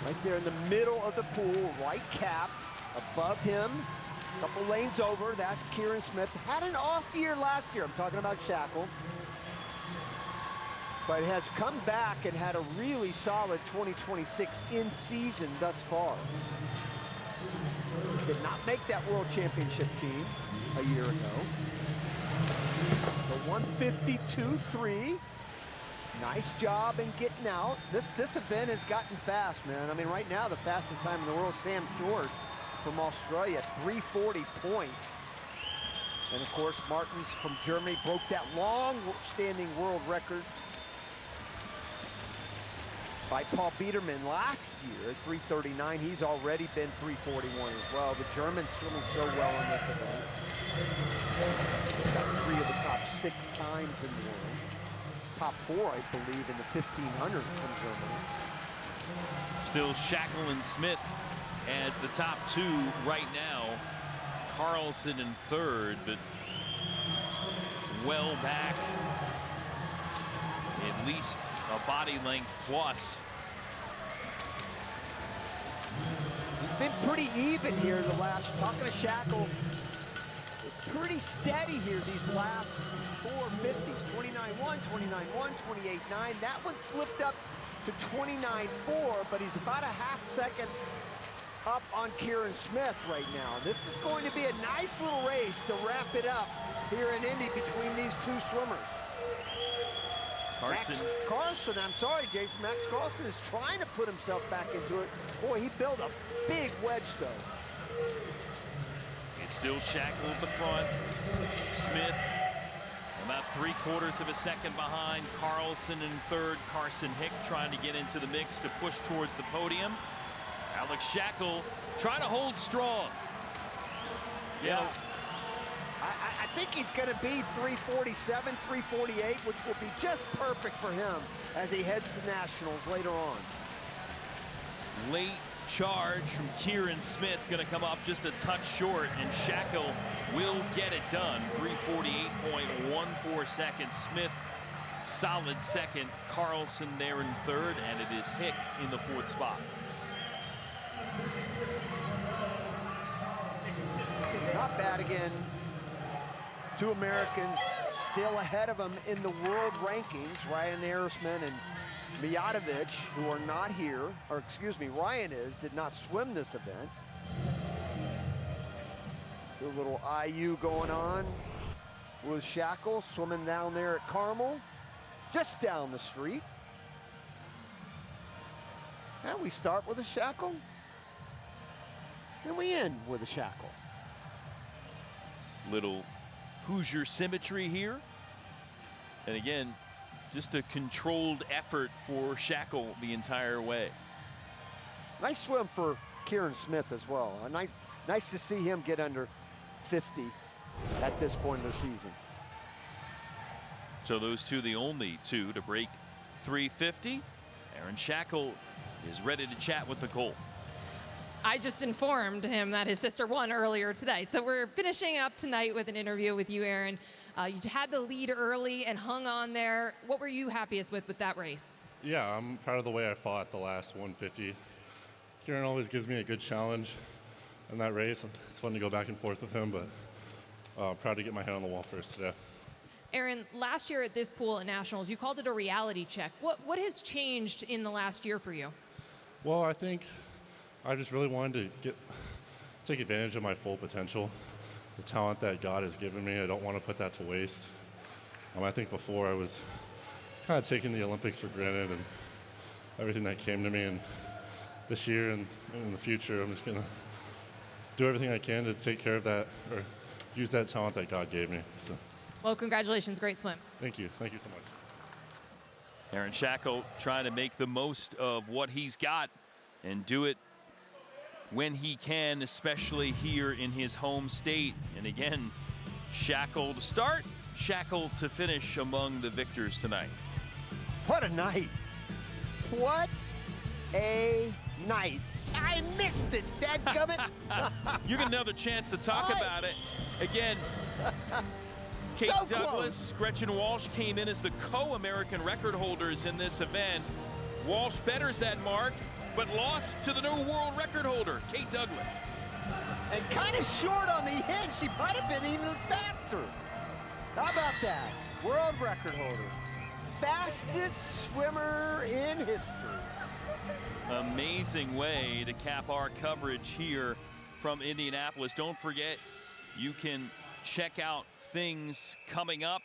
Right there in the middle of the pool, right cap, above him, a couple lanes over, that's Kieran Smith. Had an off year last year, I'm talking about Shackle. But has come back and had a really solid 2026 in season thus far. Did not make that World Championship team a year ago. The 152.3. Nice job in getting out. This event has gotten fast, man. I mean, right now, the fastest time in the world, Sam Short from Australia, 3:40 point. And of course, Martens from Germany broke that long-standing world record by Paul Biedermann last year at 3:39. He's already been 3:41 as well. The Germans swimming so well in this event. Got 3 of the top 6 times in the world. Top 4, I believe, in the 1500 from Germany. Still Shackle and Smith as the top 2 right now. Carlson in 3rd, but well back. At least a body length plus. It's been pretty even here the last, talking to Shackle, it's pretty steady here these last 450s. 29.1, 29.1, 28.9. That one slipped up to 29.4, but he's about a half second up on Kieran Smith right now. This is going to be a nice little race to wrap it up here in Indy between these 2 swimmers. Carson. Carlson, I'm sorry, Jason. Max Carlson is trying to put himself back into it. Boy, he built a big wedge, though. It's still Shackle at the front. Smith about 3/4 of a second behind. Carlson in 3rd. Carson Hick trying to get into the mix to push towards the podium. Alex Shackle trying to hold strong. Yeah. I think he's going to be 3:47, 3:48, which will be just perfect for him as he heads to nationals later on. Late charge from Kieran Smith going to come up just a touch short, and Shackle will get it done. 3:48.14 seconds. Smith solid 2nd. Carlson there in 3rd, and it is Hick in the 4th spot. Not bad again. 2 Americans still ahead of him in the world rankings. Ryan Arisman and Mijatovic, who are not here, or excuse me, Ryan did not swim this event. So a little IU going on with Shackle swimming down there at Carmel, just down the street. And we start with a Shackle, and we end with a Shackle. Little Hoosier symmetry here. And again, just a controlled effort for Shackle the entire way. Nice swim for Kieran Smith as well. Nice to see him get under 50 at this point of the season. So those 2, the only 2 to break 350. Aaron Shackle is ready to chat with Nicole. I just informed him that his sister won earlier today. So we're finishing up tonight with an interview with you, Aaron. You had the lead early and hung on there. What were you happiest with that race? Yeah, I'm proud of the way I fought the last 150. Kieran always gives me a good challenge in that race. It's fun to go back and forth with him, but proud to get my head on the wall first today. Aaron, last year at this pool at Nationals, you called it a reality check. What has changed in the last year for you? Well, I think I just really wanted to take advantage of my full potential, the talent that God has given me. I don't want to put that to waste. I think before I was kind of taking the Olympics for granted and everything that came to me. And this year and in the future, I'm just going to do everything I can to take care of that or use that talent that God gave me. So. Well, congratulations. Great swim. Thank you. Thank you so much. Aaron Shackle trying to make the most of what he's got and do it when he can, especially here in his home state. And again, Shackle to start, Shackle to finish among the victors tonight. What a night. What a night. I missed it, dadgummit. You get another chance to talk about it. Again, Kate So Douglas, Gretchen Walsh came in as the co-American record holders in this event. Walsh betters that mark, but lost to the new world record holder, Kate Douglas. And kind of short on the hit. She might have been even faster. How about that? World record holder. Fastest swimmer in history. Amazing way to cap our coverage here from Indianapolis. Don't forget, you can check out things coming up.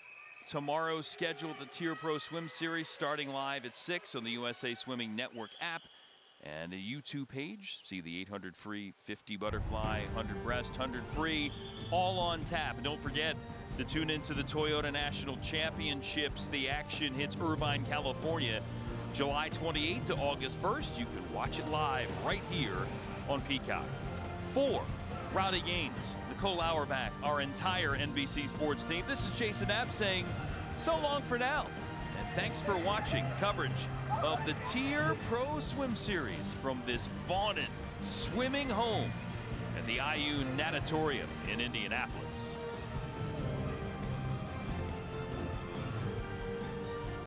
Tomorrow's schedule, the Tier Pro Swim Series, starting live at 6 on the USA Swimming Network app and a YouTube page. See the 800 free, 50 butterfly, 100 breast, 100 free, all on tap. And don't forget to tune into the Toyota National Championships. The action hits Irvine, California, July 28th to August 1st. You can watch it live right here on Peacock. For Rowdy Gaines, Nicole Auerbach, our entire NBC Sports team, this is Jason Knapp saying so long for now. And thanks for watching coverage of the Tier Pro Swim Series from this vaunted swimming home at the IU Natatorium in Indianapolis.